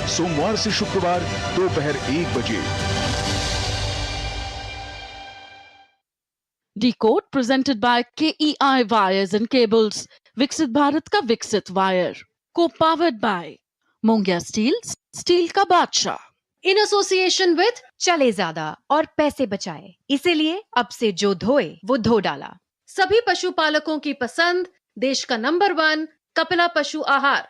सोमवार से शुक्रवार दोपहर 1 बजे। Decode presented by KEI Wires and Cables, विकसित भारत का विकसित wire, co-powered by Mongia steel, steel का बादशाह, इन एसोसिएशन विद चले ज्यादा और पैसे बचाए, इसीलिए अब से जो धोए वो धो डाला। सभी पशुपालकों की पसंद, देश का नंबर 1 कपिला पशु आहार।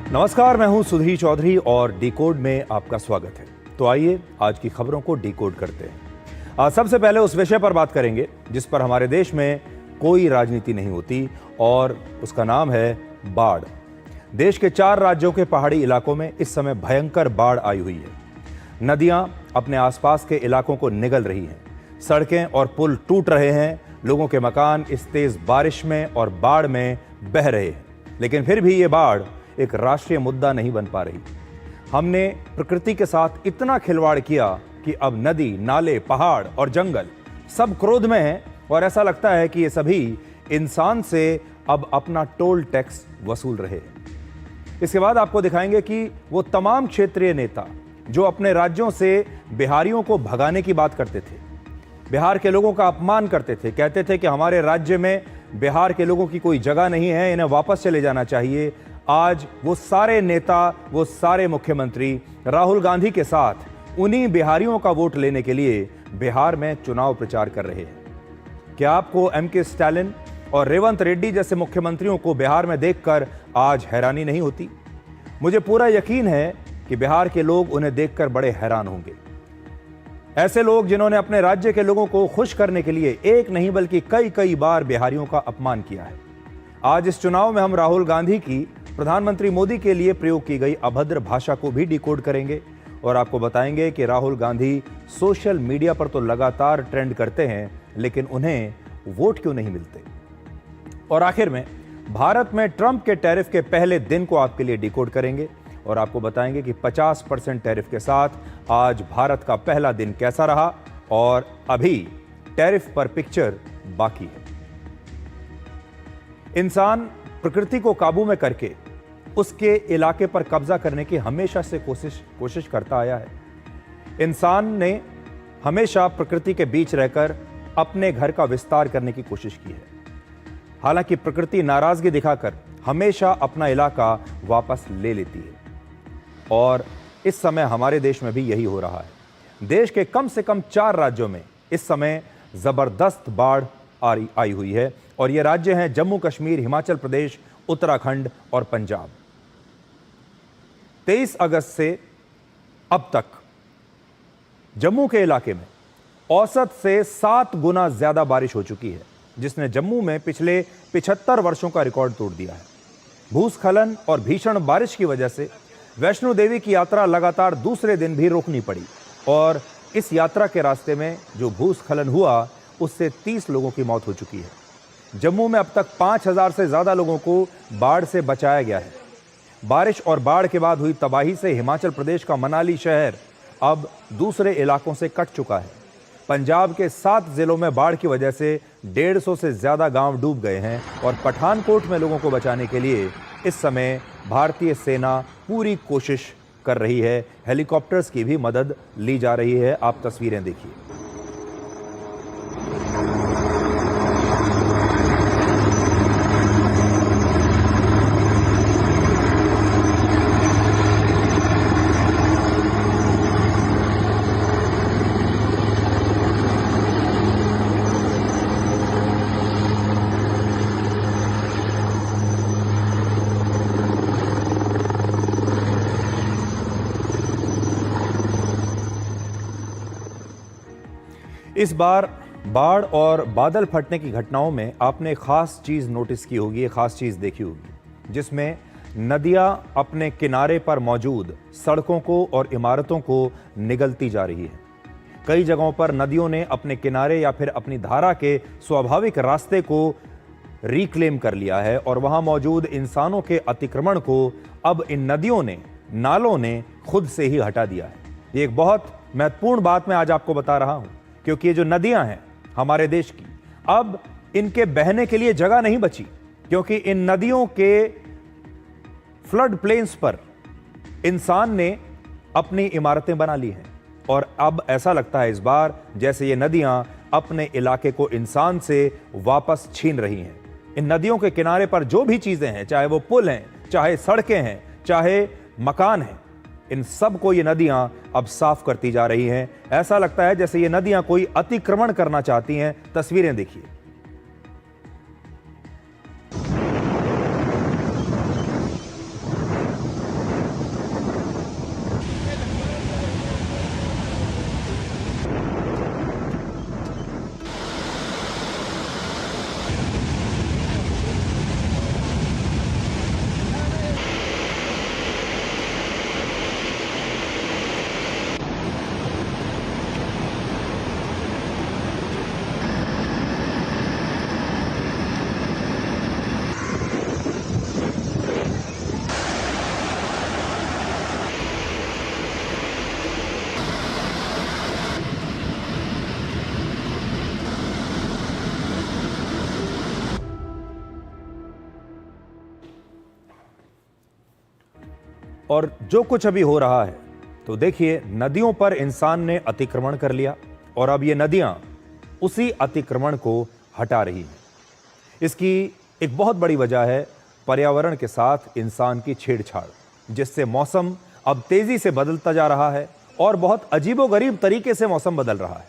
नमस्कार, मैं हूं सुधीर चौधरी और डिकोड में आपका स्वागत है। तो आइए आज की खबरों को डिकोड करते हैं। आज सबसे पहले उस विषय पर बात करेंगे जिस पर हमारे देश में कोई राजनीति नहीं होती और उसका नाम है बाढ़। देश के 4 राज्यों के पहाड़ी इलाकों में इस समय भयंकर बाढ़ आई हुई है। नदियां अपने आसपास के इलाकों को निगल रही हैं, सड़कें और पुल टूट रहे हैं, लोगों के मकान इस तेज बारिश में और बाढ़ में बह रहे हैं। लेकिन फिर भी ये बाढ़ एक राष्ट्रीय मुद्दा नहीं बन पा रही। हमने प्रकृति के साथ इतना खिलवाड़ किया कि अब नदी, नाले, पहाड़ और जंगल सब क्रोध में हैं और ऐसा लगता है कि ये सभी इंसान से अब अपना टोल टैक्स वसूल रहे हैं। इसके बाद आपको दिखाएंगे कि वो तमाम क्षेत्रीय नेता जो अपने राज्यों से बिहारियों को भगाने की बात करते थे, बिहार के लोगों का अपमान करते थे, कहते थे कि हमारे राज्य में बिहार के लोगों की कोई जगह नहीं है, इन्हें वापस चले जाना चाहिए। आज वो सारे नेता, वो सारे मुख्यमंत्री राहुल गांधी के साथ उन्हीं बिहारियों का वोट लेने के लिए बिहार में चुनाव प्रचार कर रहे हैं। क्या आपको एमके स्टालिन और रेवंत रेड्डी जैसे मुख्यमंत्रियों को बिहार में देखकर आज हैरानी नहीं होती? मुझे पूरा यकीन है कि बिहार के लोग उन्हें देखकर बड़े हैरान होंगे। ऐसे लोग जिन्होंने अपने राज्य के लोगों को खुश करने के लिए एक नहीं बल्कि कई बार बिहारियों का अपमान किया है। आज इस चुनाव में हम राहुल गांधी की प्रधानमंत्री मोदी के लिए प्रयोग की गई अभद्र भाषा को भी डिकोड करेंगे और आपको बताएंगे कि राहुल गांधी सोशल मीडिया पर तो लगातार ट्रेंड करते हैं, लेकिन उन्हें वोट क्यों नहीं मिलते। और आखिर में भारत में ट्रंप के टैरिफ के पहले दिन को आपके लिए डिकोड करेंगे और आपको बताएंगे कि 50% टैरिफ के साथ आज भारत का पहला दिन कैसा रहा और अभी टैरिफ पर पिक्चर बाकी है। इंसान प्रकृति को काबू में करके उसके इलाके पर कब्जा करने की हमेशा से कोशिश करता आया है। इंसान ने हमेशा प्रकृति के बीच रहकर अपने घर का विस्तार करने की कोशिश की है। हालांकि प्रकृति नाराजगी दिखाकर हमेशा अपना इलाका वापस ले लेती है और इस समय हमारे देश में भी यही हो रहा है। देश के कम से कम 4 राज्यों में इस समय जबरदस्त बाढ़ आई हुई है और ये राज्य हैं जम्मू कश्मीर, हिमाचल प्रदेश, उत्तराखंड और पंजाब। 23 अगस्त से अब तक जम्मू के इलाके में औसत से 7 गुना ज्यादा बारिश हो चुकी है, जिसने जम्मू में पिछले 75 वर्षों का रिकॉर्ड तोड़ दिया है। भूस्खलन और भीषण बारिश की वजह से वैष्णो देवी की यात्रा लगातार दूसरे दिन भी रोकनी पड़ी और इस यात्रा के रास्ते में जो भूस्खलन हुआ उससे 30 लोगों की मौत हो चुकी है। जम्मू में अब तक 5000 से ज्यादा लोगों को बाढ़ से बचाया गया है। बारिश और बाढ़ के बाद हुई तबाही से हिमाचल प्रदेश का मनाली शहर अब दूसरे इलाकों से कट चुका है। पंजाब के 7 जिलों में बाढ़ की वजह से 150 से ज्यादा गांव डूब गए हैं और पठानकोट में लोगों को बचाने के लिए इस समय भारतीय सेना पूरी कोशिश कर रही है। हेलीकॉप्टर्स की भी मदद ली जा रही है। आप तस्वीरें देखिए। इस बार बाढ़ और बादल फटने की घटनाओं में आपने खास चीज नोटिस की होगी, एक खास चीज देखी होगी, जिसमें नदियां अपने किनारे पर मौजूद सड़कों को और इमारतों को निगलती जा रही है। कई जगहों पर नदियों ने अपने किनारे या फिर अपनी धारा के स्वाभाविक रास्ते को रिक्लेम कर लिया है और वहां मौजूद इंसानों के अतिक्रमण को अब इन नदियों ने, नालों ने खुद से ही हटा दिया है। ये एक बहुत महत्वपूर्ण बात मैं आज आपको बता रहा हूं, क्योंकि ये जो नदियां हैं हमारे देश की, अब इनके बहने के लिए जगह नहीं बची, क्योंकि इन नदियों के फ्लड प्लेन्स पर इंसान ने अपनी इमारतें बना ली हैं और अब ऐसा लगता है इस बार जैसे ये नदियां अपने इलाके को इंसान से वापस छीन रही हैं। इन नदियों के किनारे पर जो भी चीजें हैं, चाहे वो पुल हैं, चाहे सड़कें हैं, चाहे मकान हैं, इन सब को ये नदियां अब साफ करती जा रही हैं। ऐसा लगता है जैसे ये नदियां कोई अतिक्रमण करना चाहती हैं। तस्वीरें देखिए। और जो कुछ अभी हो रहा है, तो देखिए, नदियों पर इंसान ने अतिक्रमण कर लिया और अब ये नदियां उसी अतिक्रमण को हटा रही हैं। इसकी एक बहुत बड़ी वजह है पर्यावरण के साथ इंसान की छेड़छाड़, जिससे मौसम अब तेजी से बदलता जा रहा है और बहुत अजीबोगरीब तरीके से मौसम बदल रहा है।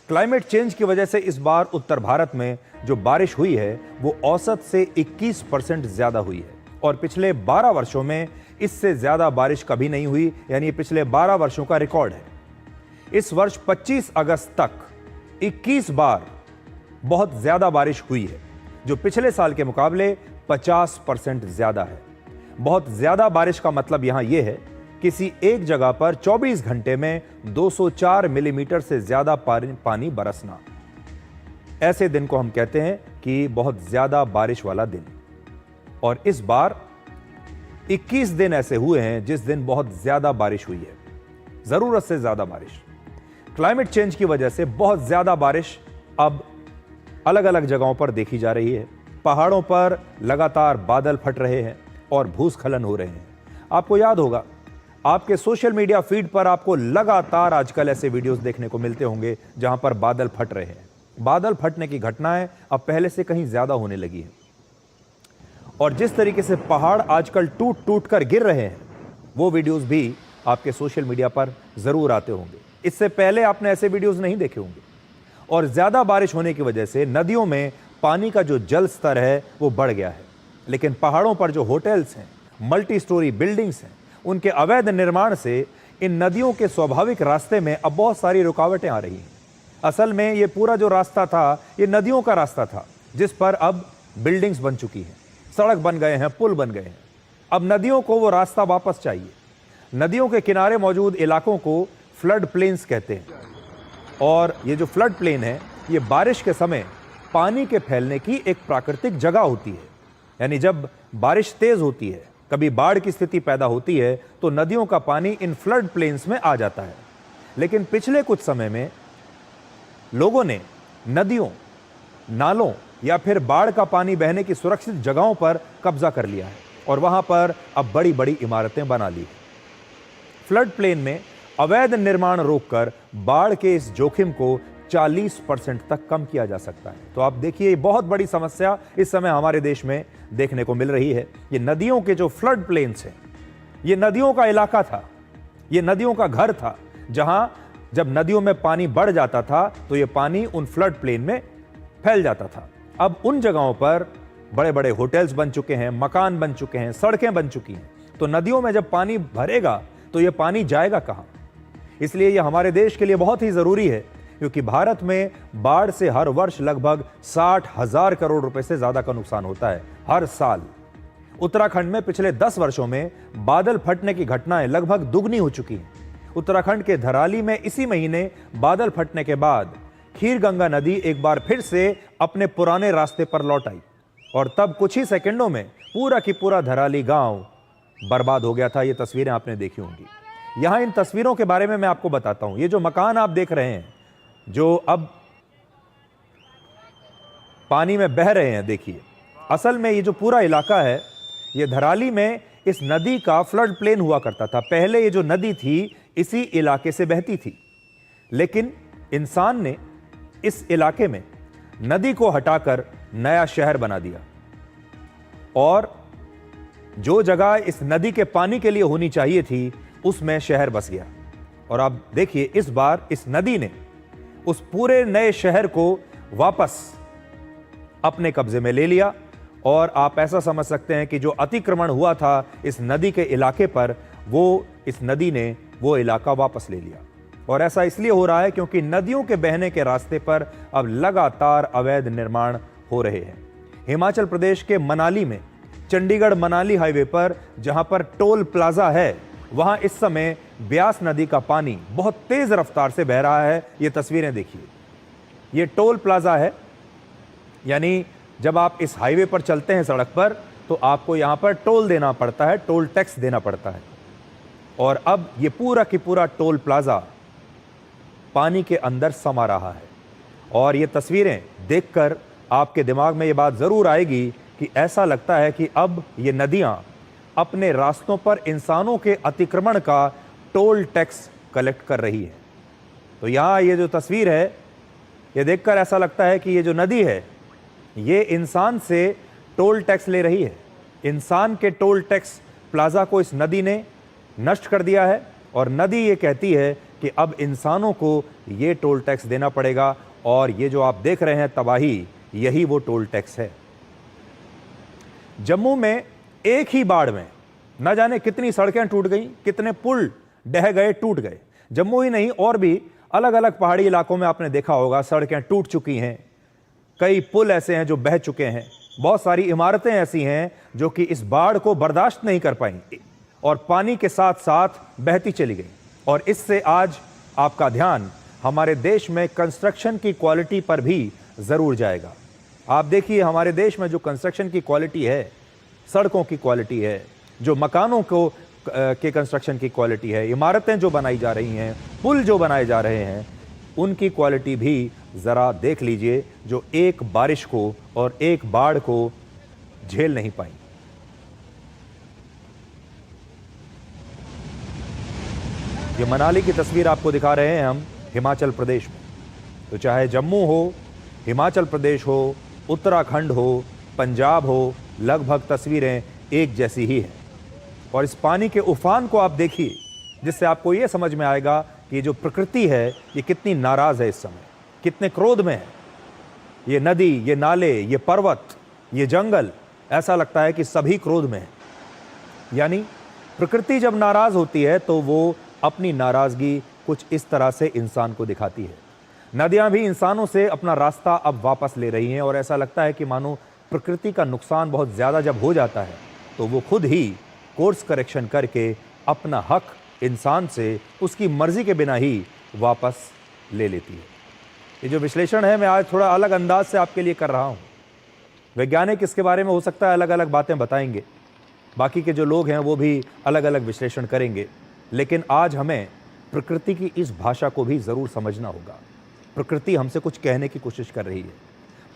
क्लाइमेट चेंज की वजह से इस बार उत्तर भारत में जो बारिश हुई है वो औसत से 21% ज्यादा हुई है और पिछले 12 वर्षों में इससे ज्यादा बारिश कभी नहीं हुई, यानी पिछले 12 वर्षों का रिकॉर्ड है। इस वर्ष 25 अगस्त तक 21 बार बहुत ज्यादा बारिश हुई है, जो पिछले साल के मुकाबले 50% ज्यादा है। बहुत ज्यादा बारिश का मतलब यहां यह है किसी एक जगह पर 24 घंटे में 204 मिलीमीटर से ज्यादा पानी बरसना। ऐसे दिन को हम कहते हैं कि बहुत ज्यादा बारिश वाला दिन। और इस बार 21 दिन ऐसे हुए हैं जिस दिन बहुत ज्यादा बारिश हुई है, जरूरत से ज्यादा बारिश। क्लाइमेट चेंज की वजह से बहुत ज्यादा बारिश अब अलग अलग जगहों पर देखी जा रही है। पहाड़ों पर लगातार बादल फट रहे हैं और भूस्खलन हो रहे हैं। आपको याद होगा, आपके सोशल मीडिया फीड पर आपको लगातार आजकल ऐसे वीडियोस देखने को मिलते होंगे जहां पर बादल फट रहे हैं। बादल फटने की घटनाएं अब पहले से कहीं ज्यादा होने लगी हैं और जिस तरीके से पहाड़ आजकल टूट टूट कर गिर रहे हैं, वो वीडियोस भी आपके सोशल मीडिया पर जरूर आते होंगे। इससे पहले आपने ऐसे वीडियोस नहीं देखे होंगे। और ज्यादा बारिश होने की वजह से नदियों में पानी का जो जल स्तर है वो बढ़ गया है, लेकिन पहाड़ों पर जो होटल्स हैं, मल्टी स्टोरी बिल्डिंग्स हैं, उनके अवैध निर्माण से इन नदियों के स्वाभाविक रास्ते में अब बहुत सारी रुकावटें आ रही हैं। असल में ये पूरा जो रास्ता था, ये नदियों का रास्ता था, जिस पर अब बिल्डिंग्स बन चुकी हैं, सड़क बन गए हैं, पुल बन गए हैं। अब नदियों को वो रास्ता वापस चाहिए। नदियों के किनारे मौजूद इलाकों को फ्लड प्लेन्स कहते हैं और ये जो फ्लड प्लेन है, ये बारिश के समय पानी के फैलने की एक प्राकृतिक जगह होती है। यानी जब बारिश तेज होती है, कभी बाढ़ की स्थिति पैदा होती है, तो नदियों का पानी इन फ्लड प्लेन्स में आ जाता है। लेकिन पिछले कुछ समय में लोगों ने नदियों, नालों या फिर बाढ़ का पानी बहने की सुरक्षित जगहों पर कब्जा कर लिया है और वहां पर अब बड़ी बड़ी इमारतें बना ली हैं। फ्लड प्लेन में अवैध निर्माण रोककर बाढ़ के इस जोखिम को 40% तक कम किया जा सकता है। तो आप देखिए, ये बहुत बड़ी समस्या इस समय हमारे देश में देखने को मिल रही है। ये नदियों के जो फ्लड प्लेन्स हैं, ये नदियों का इलाका था, ये नदियों का घर था, जहां जब नदियों में पानी बढ़ जाता था तो ये पानी उन फ्लड प्लेन में फैल जाता था। अब उन जगहों पर बड़े बड़े होटल्स बन चुके हैं, मकान बन चुके हैं, सड़कें बन चुकी हैं। तो नदियों में जब पानी भरेगा तो ये पानी जाएगा कहां? इसलिए यह हमारे देश के लिए बहुत ही जरूरी है, क्योंकि भारत में बाढ़ से हर वर्ष लगभग 60,000 करोड़ रुपए से ज्यादा का नुकसान होता है हर साल। उत्तराखंड में पिछले 10 वर्षों में बादल फटने की घटनाएं लगभग दुगनी हो चुकी हैं। उत्तराखंड के धराली में इसी महीने बादल फटने के बाद खीरगंगा नदी एक बार फिर से अपने पुराने रास्ते पर लौट आई और तब कुछ ही सेकंडों में पूरा की पूरा धराली गांव बर्बाद हो गया था। ये तस्वीरें आपने देखी होंगी। यहां इन तस्वीरों के बारे में मैं आपको बताता हूं। ये जो मकान आप देख रहे हैं, जो अब पानी में बह रहे हैं, देखिए, असल में ये जो पूरा इलाका है, ये धराली में इस नदी का फ्लड प्लेन हुआ करता था। पहले ये जो नदी थी इसी इलाके से बहती थी, लेकिन इंसान ने इस इलाके में नदी को हटाकर नया शहर बना दिया और जो जगह इस नदी के पानी के लिए होनी चाहिए थी उसमें शहर बस गया। और आप देखिए, इस बार इस नदी ने उस पूरे नए शहर को वापस अपने कब्जे में ले लिया और आप ऐसा समझ सकते हैं कि जो अतिक्रमण हुआ था इस नदी के इलाके पर, वो इस नदी ने वो इलाका वापस ले लिया। और ऐसा इसलिए हो रहा है क्योंकि नदियों के बहने के रास्ते पर अब लगातार अवैध निर्माण हो रहे हैं। हिमाचल प्रदेश के मनाली में चंडीगढ़ मनाली हाईवे पर जहां पर टोल प्लाजा है, वहां इस समय ब्यास नदी का पानी बहुत तेज रफ्तार से बह रहा है। ये तस्वीरें देखिए, ये टोल प्लाजा है, यानी जब आप इस हाईवे पर चलते हैं सड़क पर तो आपको यहां पर टोल देना पड़ता है, टोल टैक्स देना पड़ता है। और अब ये पूरा की पूरा टोल प्लाजा पानी के अंदर समा रहा है। और ये तस्वीरें देखकर आपके दिमाग में ये बात जरूर आएगी कि ऐसा लगता है कि अब ये नदियां अपने रास्तों पर इंसानों के अतिक्रमण का टोल टैक्स कलेक्ट कर रही है। तो यहाँ ये जो तस्वीर है, ये देखकर ऐसा लगता है कि ये जो नदी है ये इंसान से टोल टैक्स ले रही है। इंसान के टोल टैक्स प्लाजा को इस नदी ने नष्ट कर दिया है और नदी ये कहती है कि अब इंसानों को ये टोल टैक्स देना पड़ेगा। और ये जो आप देख रहे हैं तबाही, यही वो टोल टैक्स है। जम्मू में एक ही बाढ़ में न जाने कितनी सड़कें टूट गई, कितने पुल ढह गए, टूट गए। जम्मू ही नहीं, और भी अलग अलग पहाड़ी इलाकों में आपने देखा होगा सड़कें टूट चुकी हैं, कई पुल ऐसे हैं जो बह चुके हैं, बहुत सारी इमारतें ऐसी हैं जो कि इस बाढ़ को बर्दाश्त नहीं कर पाई और पानी के साथ साथ बहती चली गई। और इससे आज आपका ध्यान हमारे देश में कंस्ट्रक्शन की क्वालिटी पर भी ज़रूर जाएगा। आप देखिए, हमारे देश में जो कंस्ट्रक्शन की क्वालिटी है, सड़कों की क्वालिटी है, जो मकानों को के कंस्ट्रक्शन की क्वालिटी है, इमारतें जो बनाई जा रही हैं, पुल जो बनाए जा रहे हैं, उनकी क्वालिटी भी ज़रा देख लीजिए, जो एक बारिश को और एक बाढ़ को झेल नहीं पाई। ये मनाली की तस्वीर आपको दिखा रहे हैं हम हिमाचल प्रदेश में। तो चाहे जम्मू हो, हिमाचल प्रदेश हो, उत्तराखंड हो, पंजाब हो, लगभग तस्वीरें एक जैसी ही हैं। और इस पानी के उफान को आप देखिए, जिससे आपको ये समझ में आएगा कि जो प्रकृति है ये कितनी नाराज़ है इस समय, कितने क्रोध में है। ये नदी, ये नाले, ये पर्वत, ये जंगल, ऐसा लगता है कि सभी क्रोध में है। यानी प्रकृति जब नाराज़ होती है तो वो अपनी नाराज़गी कुछ इस तरह से इंसान को दिखाती है। नदियां भी इंसानों से अपना रास्ता अब वापस ले रही हैं और ऐसा लगता है कि मानो प्रकृति का नुकसान बहुत ज़्यादा जब हो जाता है तो वो खुद ही कोर्स करेक्शन करके अपना हक इंसान से उसकी मर्जी के बिना ही वापस ले लेती है। ये जो विश्लेषण है मैं आज थोड़ा अलग अंदाज से आपके लिए कर रहा हूँ। वैज्ञानिक इसके बारे में हो सकता है अलग अलग बातें बताएंगे, बाकी के जो लोग हैं वो भी अलग अलग विश्लेषण करेंगे, लेकिन आज हमें प्रकृति की इस भाषा को भी ज़रूर समझना होगा। प्रकृति हमसे कुछ कहने की कोशिश कर रही है।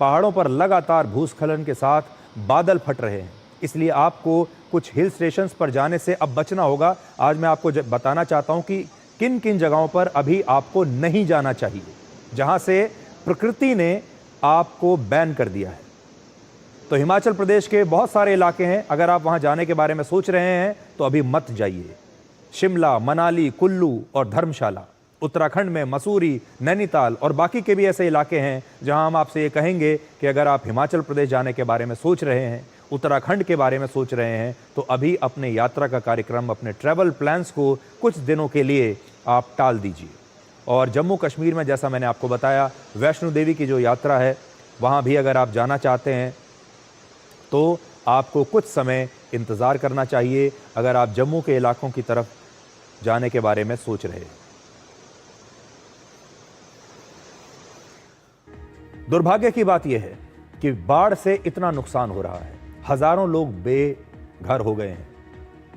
पहाड़ों पर लगातार भूस्खलन के साथ बादल फट रहे हैं, इसलिए आपको कुछ हिल स्टेशंस पर जाने से अब बचना होगा। आज मैं आपको बताना चाहता हूं कि किन किन जगहों पर अभी आपको नहीं जाना चाहिए, जहां से प्रकृति ने आपको बैन कर दिया है। तो हिमाचल प्रदेश के बहुत सारे इलाके हैं, अगर आप वहां जाने के बारे में सोच रहे हैं तो अभी मत जाइए। शिमला, मनाली, कुल्लू और धर्मशाला। उत्तराखंड में मसूरी, नैनीताल और बाकी के भी ऐसे इलाके हैं जहां हम आपसे ये कहेंगे कि अगर आप हिमाचल प्रदेश जाने के बारे में सोच रहे हैं, उत्तराखंड के बारे में सोच रहे हैं, तो अभी अपने यात्रा का कार्यक्रम, अपने ट्रैवल प्लान्स को कुछ दिनों के लिए आप टाल दीजिए। और जम्मू कश्मीर में जैसा मैंने आपको बताया, वैष्णो देवी की जो यात्रा है वहाँ भी अगर आप जाना चाहते हैं तो आपको कुछ समय इंतज़ार करना चाहिए। अगर आप जम्मू के इलाकों की तरफ जाने के बारे में सोच रहे हैं। दुर्भाग्य की बात यह है कि बाढ़ से इतना नुकसान हो रहा है, हजारों लोग बेघर हो गए हैं,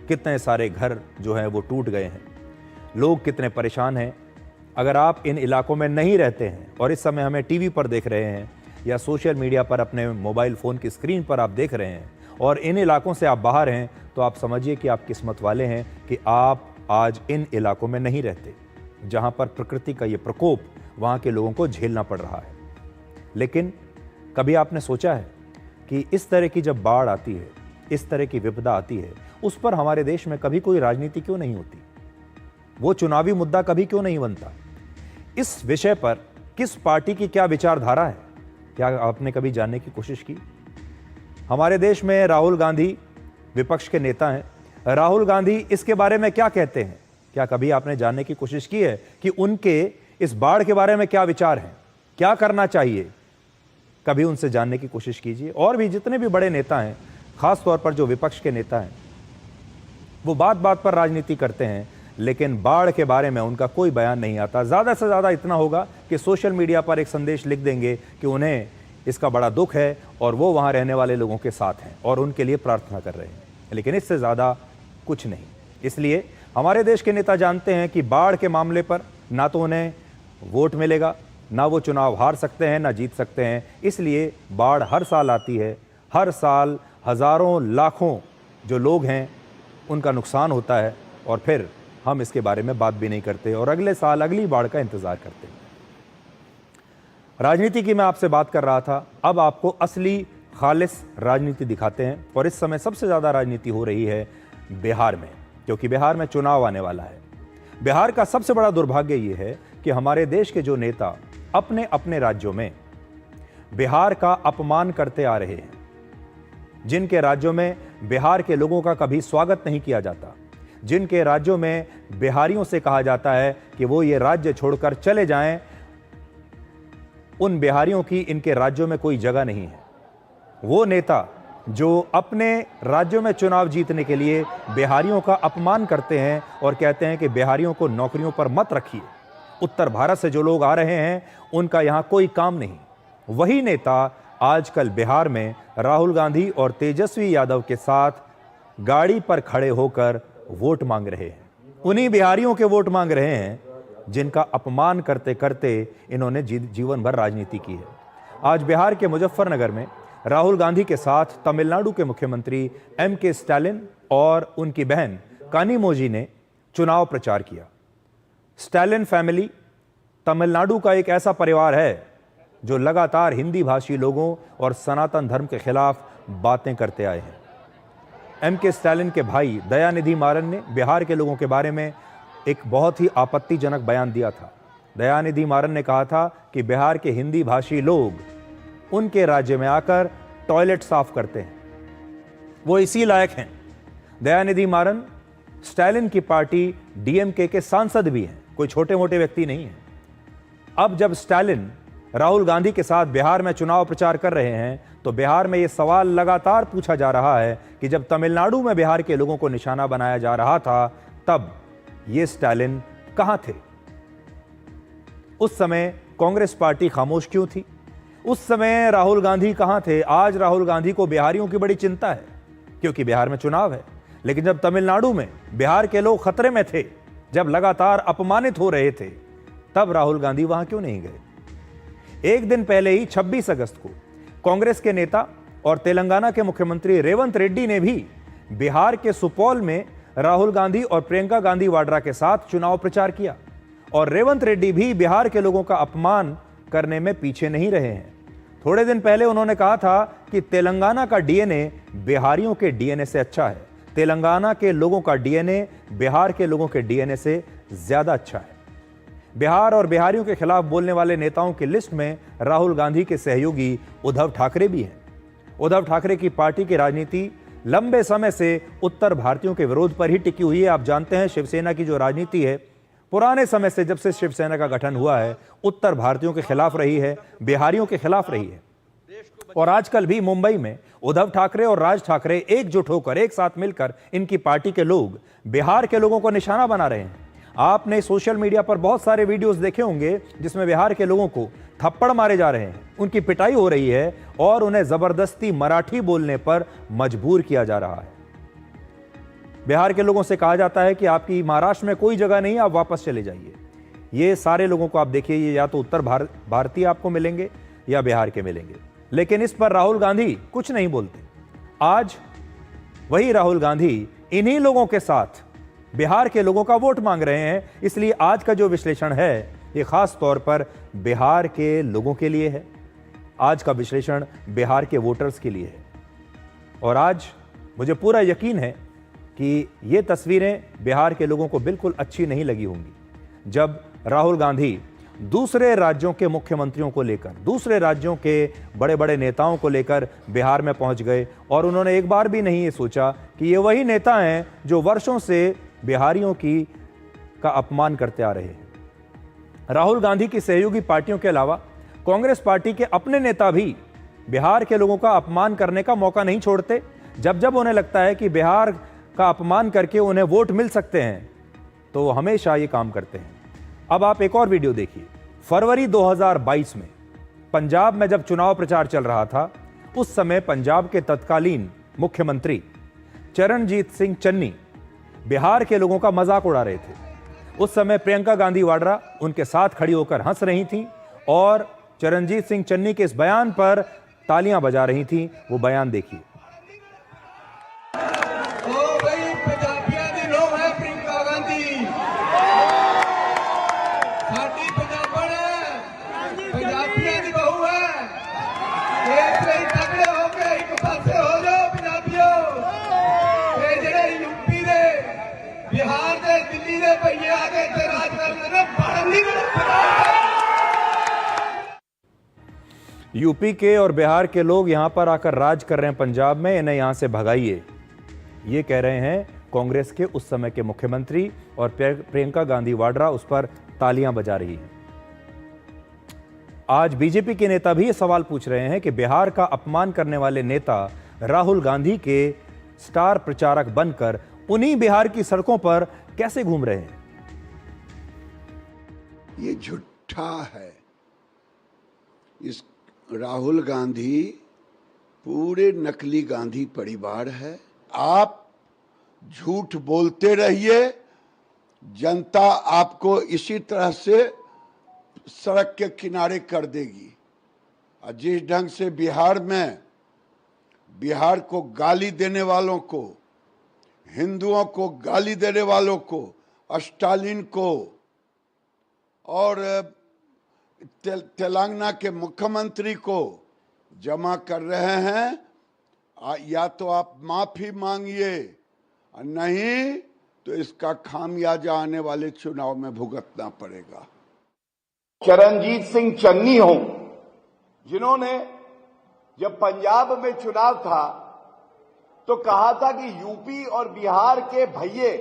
कितने सारे घर जो हैं वो टूट गए हैं, लोग कितने परेशान हैं। अगर आप इन इलाकों में नहीं रहते हैं और इस समय हमें टीवी पर देख रहे हैं या सोशल मीडिया पर अपने मोबाइल फ़ोन की स्क्रीन पर आप देख रहे हैं और इन इलाकों से आप बाहर हैं, तो आप समझिए कि आप किस्मत वाले हैं कि आप आज इन इलाकों में नहीं रहते, जहां पर प्रकृति का ये प्रकोप वहां के लोगों को झेलना पड़ रहा है। लेकिन कभी आपने सोचा है कि इस तरह की जब बाढ़ आती है, इस तरह की विपदा आती है, उस पर हमारे देश में कभी कोई राजनीति क्यों नहीं होती? वो चुनावी मुद्दा कभी क्यों नहीं बनता? इस विषय पर किस पार्टी की क्या विचारधारा है, क्या आपने कभी जानने की कोशिश की? हमारे देश में राहुल गांधी विपक्ष के नेता हैं। राहुल गांधी इसके बारे में क्या कहते हैं? क्या कभी आपने जानने की कोशिश की है कि उनके इस बाढ़ के बारे में क्या विचार हैं, क्या करना चाहिए? कभी उनसे जानने की कोशिश कीजिए। और भी जितने भी बड़े नेता हैं, खास तौर पर जो विपक्ष के नेता हैं, वो बात बात पर राजनीति करते हैं, लेकिन बाढ़ के बारे में उनका कोई बयान नहीं आता। ज़्यादा से ज़्यादा इतना होगा कि सोशल मीडिया पर एक संदेश लिख देंगे कि उन्हें इसका बड़ा दुख है और वो वहाँ रहने वाले लोगों के साथ हैं और उनके लिए प्रार्थना कर रहे हैं, लेकिन इससे ज़्यादा कुछ नहीं। इसलिए हमारे देश के नेता जानते हैं कि बाढ़ के मामले पर ना तो उन्हें वोट मिलेगा, ना वो चुनाव हार सकते हैं, ना जीत सकते हैं। इसलिए बाढ़ हर साल आती है, हर साल हज़ारों लाखों जो लोग हैं उनका नुकसान होता है और फिर हम इसके बारे में बात भी नहीं करते और अगले साल अगली बाढ़ का इंतज़ार करते हैं। राजनीति की मैं आपसे बात कर रहा था, अब आपको असली खालिस राजनीति दिखाते हैं। और इस समय सबसे ज़्यादा राजनीति हो रही है बिहार में, क्योंकि बिहार में चुनाव आने वाला है। बिहार का सबसे बड़ा दुर्भाग्य ये है कि हमारे देश के जो नेता अपने अपने राज्यों में बिहार का अपमान करते आ रहे हैं, जिनके राज्यों में बिहार के लोगों का कभी स्वागत नहीं किया जाता, जिनके राज्यों में बिहारियों से कहा जाता है कि वो ये राज्य छोड़कर चले जाएं, उन बिहारियों की इनके राज्यों में कोई जगह नहीं है। वो नेता जो अपने राज्यों में चुनाव जीतने के लिए बिहारियों का अपमान करते हैं और कहते हैं कि बिहारियों को नौकरियों पर मत रखिए, उत्तर भारत से जो लोग आ रहे हैं उनका यहाँ कोई काम नहीं, वही नेता आजकल बिहार में राहुल गांधी और तेजस्वी यादव के साथ गाड़ी पर खड़े होकर वोट मांग रहे हैं। उन्हीं बिहारियों के वोट मांग रहे हैं जिनका अपमान करते करते इन्होंने जीवन भर राजनीति की है। आज बिहार के मुजफ्फरनगर में राहुल गांधी के साथ तमिलनाडु के मुख्यमंत्री M.K. स्टालिन और उनकी बहन कानिमोझी ने चुनाव प्रचार किया। स्टालिन फैमिली तमिलनाडु का एक ऐसा परिवार है जो लगातार हिंदी भाषी लोगों और सनातन धर्म के खिलाफ बातें करते आए हैं। M.K. स्टालिन के भाई दयानिधि मारन ने बिहार के लोगों के बारे में एक बहुत ही आपत्तिजनक बयान दिया था। दयानिधि मारन ने कहा था कि बिहार के हिंदी भाषी लोग उनके राज्य में आकर टॉयलेट साफ करते हैं, वो इसी लायक हैं। दयानिधि मारन स्टालिन की पार्टी DMK के सांसद भी हैं, कोई छोटे मोटे व्यक्ति नहीं है। अब जब स्टालिन राहुल गांधी के साथ बिहार में चुनाव प्रचार कर रहे हैं तो बिहार में यह सवाल लगातार पूछा जा रहा है कि जब तमिलनाडु में बिहार के लोगों को निशाना बनाया जा रहा था तब ये स्टालिन कहां थे? उस समय कांग्रेस पार्टी खामोश क्यों थी? उस समय राहुल गांधी कहां थे? आज राहुल गांधी को बिहारियों की बड़ी चिंता है क्योंकि बिहार में चुनाव है, लेकिन जब तमिलनाडु में बिहार के लोग खतरे में थे, जब लगातार अपमानित हो रहे थे, तब राहुल गांधी वहां क्यों नहीं गए? एक दिन पहले ही 26 अगस्त को कांग्रेस के नेता और तेलंगाना के मुख्यमंत्री रेवंत रेड्डी ने भी बिहार के सुपौल में राहुल गांधी और प्रियंका गांधी वाड्रा के साथ चुनाव प्रचार किया और रेवंत रेड्डी भी बिहार के लोगों का अपमान करने में पीछे नहीं रहे हैं। थोड़े दिन पहले उन्होंने कहा था कि तेलंगाना का DNA बिहारियों के DNA से अच्छा है, तेलंगाना के लोगों का DNA बिहार के लोगों के DNA से ज्यादा अच्छा है। बिहार और बिहारियों के खिलाफ बोलने वाले नेताओं की लिस्ट में राहुल गांधी के सहयोगी उद्धव ठाकरे भी हैं। उद्धव ठाकरे की पार्टी की राजनीति लंबे समय से उत्तर भारतीयों के विरोध पर ही टिकी हुई है। आप जानते हैं शिवसेना की जो राजनीति है पुराने समय से, जब से शिवसेना का गठन हुआ है, उत्तर भारतीयों के खिलाफ रही है, बिहारियों के खिलाफ रही है। और आजकल भी मुंबई में उद्धव ठाकरे और राज ठाकरे एकजुट होकर, एक साथ मिलकर इनकी पार्टी के लोग बिहार के लोगों को निशाना बना रहे हैं। आपने सोशल मीडिया पर बहुत सारे वीडियोस देखे होंगे जिसमें बिहार के लोगों को थप्पड़ मारे जा रहे हैं, उनकी पिटाई हो रही है और उन्हें जबरदस्ती मराठी बोलने पर मजबूर किया जा रहा है। बिहार के लोगों से कहा जाता है कि आपकी महाराष्ट्र में कोई जगह नहीं, आप वापस चले जाइए। ये सारे लोगों को आप देखिए, ये या तो उत्तर भारतीय आपको मिलेंगे या बिहार के मिलेंगे, लेकिन इस पर राहुल गांधी कुछ नहीं बोलते। आज वही राहुल गांधी इन्हीं लोगों के साथ बिहार के लोगों का वोट मांग रहे हैं। इसलिए आज का जो विश्लेषण है ये खास तौर पर बिहार के लोगों के लिए है। आज का विश्लेषण बिहार के वोटर्स के लिए है और आज मुझे पूरा यकीन है कि ये तस्वीरें बिहार के लोगों को बिल्कुल अच्छी नहीं लगी होंगी जब राहुल गांधी दूसरे राज्यों के मुख्यमंत्रियों को लेकर, दूसरे राज्यों के बड़े बड़े नेताओं को लेकर बिहार में पहुंच गए और उन्होंने एक बार भी नहीं ये सोचा कि ये वही नेता हैं जो वर्षों से बिहारियों का अपमान करते आ रहे हैं। राहुल गांधी की सहयोगी पार्टियों के अलावा कांग्रेस पार्टी के अपने नेता भी बिहार के लोगों का अपमान करने का मौका नहीं छोड़ते। जब जब उन्हें लगता है कि बिहार का अपमान करके उन्हें वोट मिल सकते हैं तो हमेशा ये काम करते हैं। अब आप एक और वीडियो देखिए। फरवरी 2022 में पंजाब में जब चुनाव प्रचार चल रहा था, उस समय पंजाब के तत्कालीन मुख्यमंत्री चरणजीत सिंह चन्नी बिहार के लोगों का मजाक उड़ा रहे थे। उस समय प्रियंका गांधी वाड्रा उनके साथ खड़ी होकर हंस रही थीं और चरणजीत सिंह चन्नी के इस बयान पर तालियां बजा रही थीं। वो बयान देखिए। यूपी के और बिहार के लोग यहां पर आकर राज कर रहे हैं पंजाब में, इन्हें यहां से भगाइए, ये कह रहे हैं कांग्रेस के उस समय के मुख्यमंत्री और प्रियंका गांधी वाड्रा उस पर तालियां बजा रही हैं। आज बीजेपी के नेता भी ये सवाल पूछ रहे हैं कि बिहार का अपमान करने वाले नेता राहुल गांधी के स्टार प्रचारक बनकर उन्हीं बिहार की सड़कों पर कैसे घूम रहे हैं। ये झूठा है। इस राहुल गांधी पूरे नकली गांधी परिवार है। आप झूठ बोलते रहिए, जनता आपको इसी तरह से सड़क के किनारे कर देगी। और जिस ढंग से बिहार को गाली देने वालों को, हिंदुओं को गाली देने वालों को, स्टालिन को और तेलंगाना के मुख्यमंत्री को जमा कर रहे हैं, या तो आप माफी मांगिए, नहीं तो इसका खामियाजा आने वाले चुनाव में भुगतना पड़ेगा। चरणजीत सिंह चन्नी हो, जिन्होंने जब पंजाब में चुनाव था तो कहा था कि यूपी और बिहार के भैये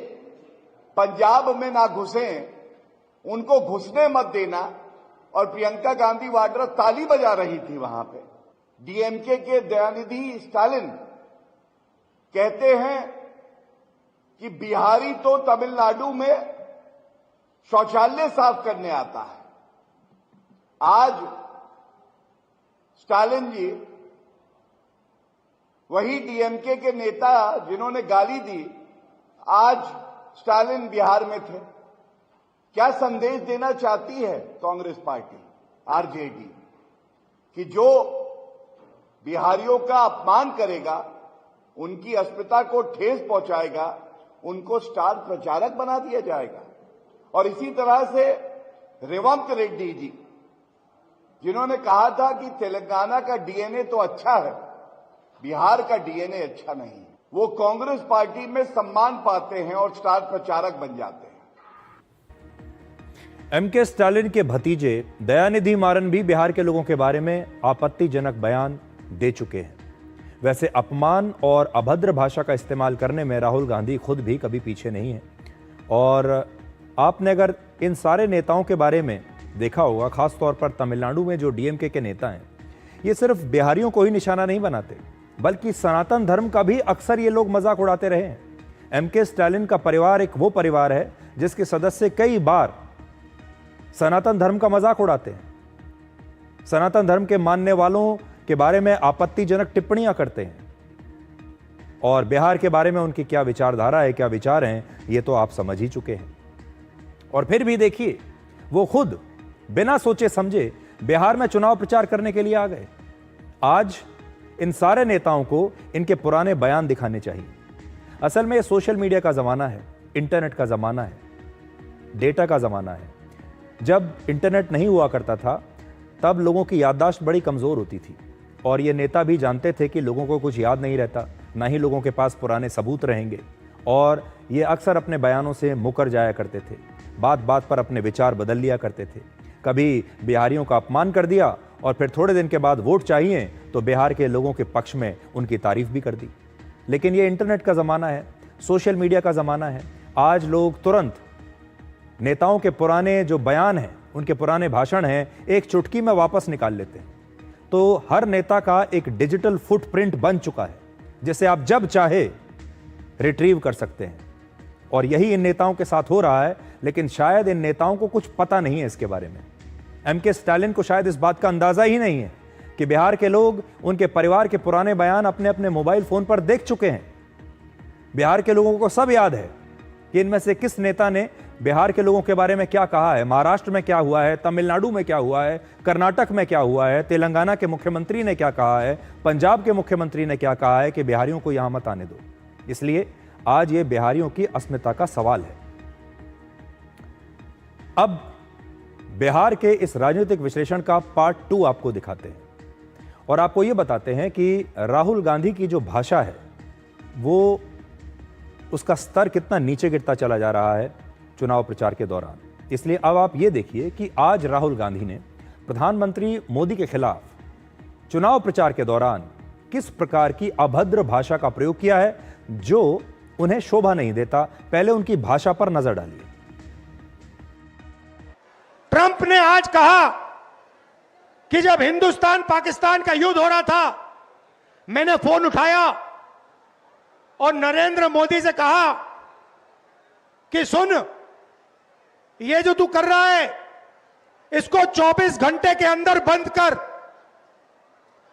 पंजाब में ना घुसें, उनको घुसने मत देना, और प्रियंका गांधी वाड्रा ताली बजा रही थी वहां पे। डीएमके के दयानिधि स्टालिन कहते हैं कि बिहारी तो तमिलनाडु में शौचालय साफ करने आता है। आज स्टालिन जी, वही डीएमके के नेता जिन्होंने गाली दी, आज स्टालिन बिहार में थे। क्या संदेश देना चाहती है कांग्रेस पार्टी, आरजेडी, कि जो बिहारियों का अपमान करेगा, उनकी अस्मिता को ठेस पहुंचाएगा, उनको स्टार प्रचारक बना दिया जाएगा। और इसी तरह से रेवंत रेड्डी जी, जिन्होंने कहा था कि तेलंगाना का डीएनए तो अच्छा है, बिहार का डीएनए अच्छा नहीं है, वो कांग्रेस पार्टी में सम्मान पाते हैं और स्टार प्रचारक बन जाते हैं। एमके स्टालिन के भतीजे दयानिधि मारन भी बिहार के लोगों के बारे में आपत्तिजनक बयान दे चुके हैं। वैसे अपमान और अभद्र भाषा का इस्तेमाल करने में राहुल गांधी खुद भी कभी पीछे नहीं है। और आपने अगर इन सारे नेताओं के बारे में देखा होगा, खास तौर पर तमिलनाडु में जो डीएमके के नेता हैं, ये सिर्फ बिहारियों को ही निशाना नहीं बनाते, बल्कि सनातन धर्म का भी अक्सर ये लोग मजाक उड़ाते रहे हैं। एमके स्टालिन का परिवार एक वो परिवार है जिसके सदस्य कई बार सनातन धर्म का मजाक उड़ाते हैं, सनातन धर्म के मानने वालों के बारे में आपत्तिजनक टिप्पणियां करते हैं। और बिहार के बारे में उनकी क्या विचारधारा है, क्या विचार हैं, ये तो आप समझ ही चुके हैं। और फिर भी देखिए, वो खुद बिना सोचे समझे बिहार में चुनाव प्रचार करने के लिए आ गए। आज इन सारे नेताओं को इनके पुराने बयान दिखाने चाहिए। असल में ये सोशल मीडिया का जमाना है, इंटरनेट का जमाना है, डेटा का जमाना है। जब इंटरनेट नहीं हुआ करता था तब लोगों की याददाश्त बड़ी कमजोर होती थी और ये नेता भी जानते थे कि लोगों को कुछ याद नहीं रहता, ना ही लोगों के पास पुराने सबूत रहेंगे, और ये अक्सर अपने बयानों से मुकर जाया करते थे। बात बात पर अपने विचार बदल लिया करते थे। कभी बिहारियों का अपमान कर दिया और फिर थोड़े दिन के बाद वोट चाहिए तो बिहार के लोगों के पक्ष में उनकी तारीफ भी कर दी। लेकिन ये इंटरनेट का ज़माना है, सोशल मीडिया का ज़माना है। आज लोग तुरंत नेताओं के पुराने जो बयान हैं, उनके पुराने भाषण हैं, एक चुटकी में वापस निकाल लेते हैं। तो हर नेता का एक डिजिटल फुटप्रिंट बन चुका है जिसे आप जब चाहे रिट्रीव कर सकते हैं। और यही इन नेताओं के साथ हो रहा है, लेकिन शायद इन नेताओं को कुछ पता नहीं है इसके बारे में। एमके स्टालिन को शायद इस बात का अंदाजा ही नहीं है कि बिहार के लोग उनके परिवार के पुराने बयान अपने अपने मोबाइल फोन पर देख चुके हैं। बिहार के लोगों को सब याद है कि इनमें से किस नेता ने बिहार के लोगों के बारे में क्या कहा है, महाराष्ट्र में क्या हुआ है, तमिलनाडु में क्या हुआ है, कर्नाटक में क्या हुआ है, तेलंगाना के मुख्यमंत्री ने क्या कहा है, पंजाब के मुख्यमंत्री ने क्या कहा है कि बिहारियों को यहां मत आने दो। इसलिए आज ये बिहारियों की अस्मिता का सवाल है। अब बिहार के इस राजनीतिक विश्लेषण का पार्ट 2 आपको दिखाते हैं और आपको यह बताते हैं कि राहुल गांधी की जो भाषा है वो उसका स्तर कितना नीचे गिरता चला जा रहा है चुनाव प्रचार के दौरान। इसलिए अब आप ये देखिए कि आज राहुल गांधी ने प्रधानमंत्री मोदी के खिलाफ चुनाव प्रचार के दौरान किस प्रकार की अभद्र भाषा का प्रयोग किया है जो उन्हें शोभा नहीं देता। पहले उनकी भाषा पर नजर डालिए। ट्रंप ने आज कहा कि जब हिंदुस्तान पाकिस्तान का युद्ध हो रहा था, मैंने फोन उठाया और नरेंद्र मोदी से कहा कि सुन, ये जो तू कर रहा है इसको 24 घंटे के अंदर बंद कर।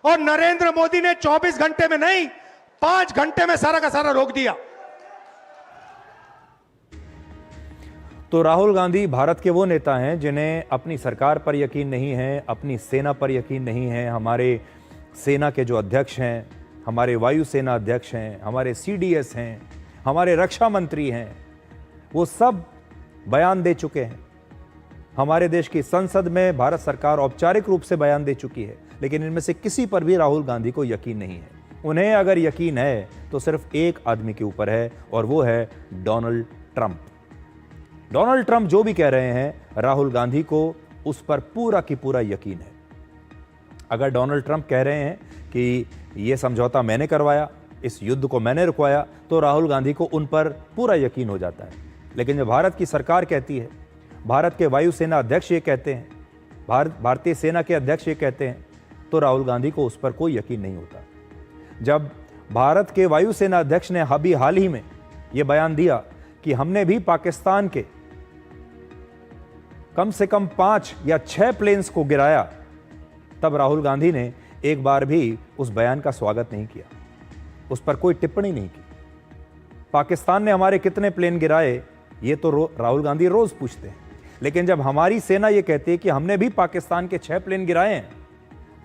और नरेंद्र मोदी ने 24 घंटे में नहीं, 5 घंटे में सारा का सारा रोक दिया। तो राहुल गांधी भारत के वो नेता हैं जिन्हें अपनी सरकार पर यकीन नहीं है, अपनी सेना पर यकीन नहीं है। हमारे सेना के जो अध्यक्ष हैं, हमारे वायुसेना अध्यक्ष हैं, हमारे सीडीएस हैं, हमारे रक्षा मंत्री हैं, वो सब बयान दे चुके हैं। हमारे देश की संसद में भारत सरकार औपचारिक रूप से बयान दे चुकी है, लेकिन इनमें से किसी पर भी राहुल गांधी को यकीन नहीं है। उन्हें अगर यकीन है तो सिर्फ एक आदमी के ऊपर है और वो है डोनाल्ड ट्रंप। डोनाल्ड ट्रंप जो भी कह रहे हैं, राहुल गांधी को उस पर पूरा की पूरा यकीन है। अगर डोनाल्ड ट्रंप कह रहे हैं कि यह समझौता मैंने करवाया, इस युद्ध को मैंने रुकवाया, तो राहुल गांधी को उन पर पूरा यकीन हो जाता है। लेकिन जब भारत की सरकार कहती है, भारत के वायुसेना अध्यक्ष ये कहते हैं, भारतीय सेना के अध्यक्ष ये कहते हैं, तो राहुल गांधी को उस पर कोई यकीन नहीं होता। जब भारत के वायुसेना अध्यक्ष ने हाल ही में यह बयान दिया कि हमने भी पाकिस्तान के कम से कम 5 या 6 प्लेन्स को गिराया, तब राहुल गांधी ने एक बार भी उस बयान का स्वागत नहीं किया, उस पर कोई टिप्पणी नहीं की। पाकिस्तान ने हमारे कितने प्लेन गिराए ये तो राहुल गांधी रोज पूछते हैं, लेकिन जब हमारी सेना ये कहती है कि हमने भी पाकिस्तान के 6 प्लेन गिराए हैं,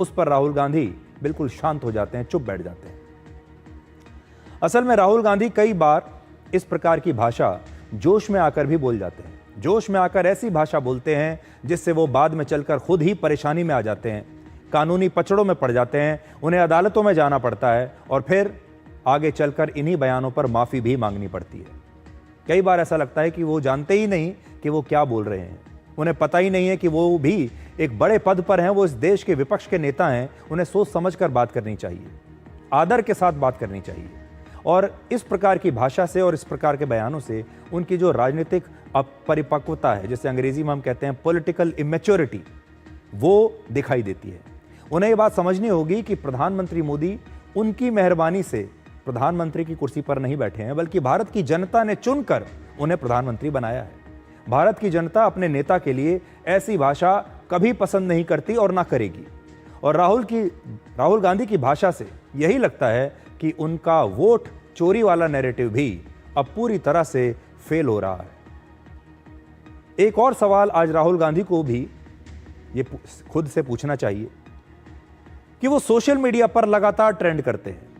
उस पर राहुल गांधी बिल्कुल शांत हो जाते हैं, चुप बैठ जाते हैं। असल में राहुल गांधी कई बार इस प्रकार की भाषा जोश में आकर भी बोल जाते हैं। जोश में आकर ऐसी भाषा बोलते हैं जिससे वो बाद में चलकर खुद ही परेशानी में आ जाते हैं, कानूनी पचड़ों में पड़ जाते हैं, उन्हें अदालतों में जाना पड़ता है और फिर आगे चलकर इन्हीं बयानों पर माफी भी मांगनी पड़ती है। कई बार ऐसा लगता है कि वो जानते ही नहीं कि वो क्या बोल रहे हैं, उन्हें पता ही नहीं है कि वो भी एक बड़े पद पर हैं, वो इस देश के विपक्ष के नेता हैं। उन्हें सोच समझकर बात करनी चाहिए, आदर के साथ बात करनी चाहिए। और इस प्रकार की भाषा से और इस प्रकार के बयानों से उनकी जो राजनीतिक अपरिपक्वता है, जिसे अंग्रेजी में हम कहते हैं पॉलिटिकल इमेच्योरिटी, वो दिखाई देती है। उन्हें ये बात समझनी होगी कि प्रधानमंत्री मोदी उनकी मेहरबानी से प्रधानमंत्री की कुर्सी पर नहीं बैठे हैं, बल्कि भारत की जनता ने चुनकर उन्हें प्रधानमंत्री बनाया है। भारत की जनता अपने नेता के लिए ऐसी भाषा कभी पसंद नहीं करती और ना करेगी। और राहुल गांधी की भाषा से यही लगता है कि उनका वोट चोरी वाला नैरेटिव भी अब पूरी तरह से फेल हो रहा है। एक और सवाल आज राहुल गांधी को भी ये खुद से पूछना चाहिए कि वो सोशल मीडिया पर लगातार ट्रेंड करते हैं।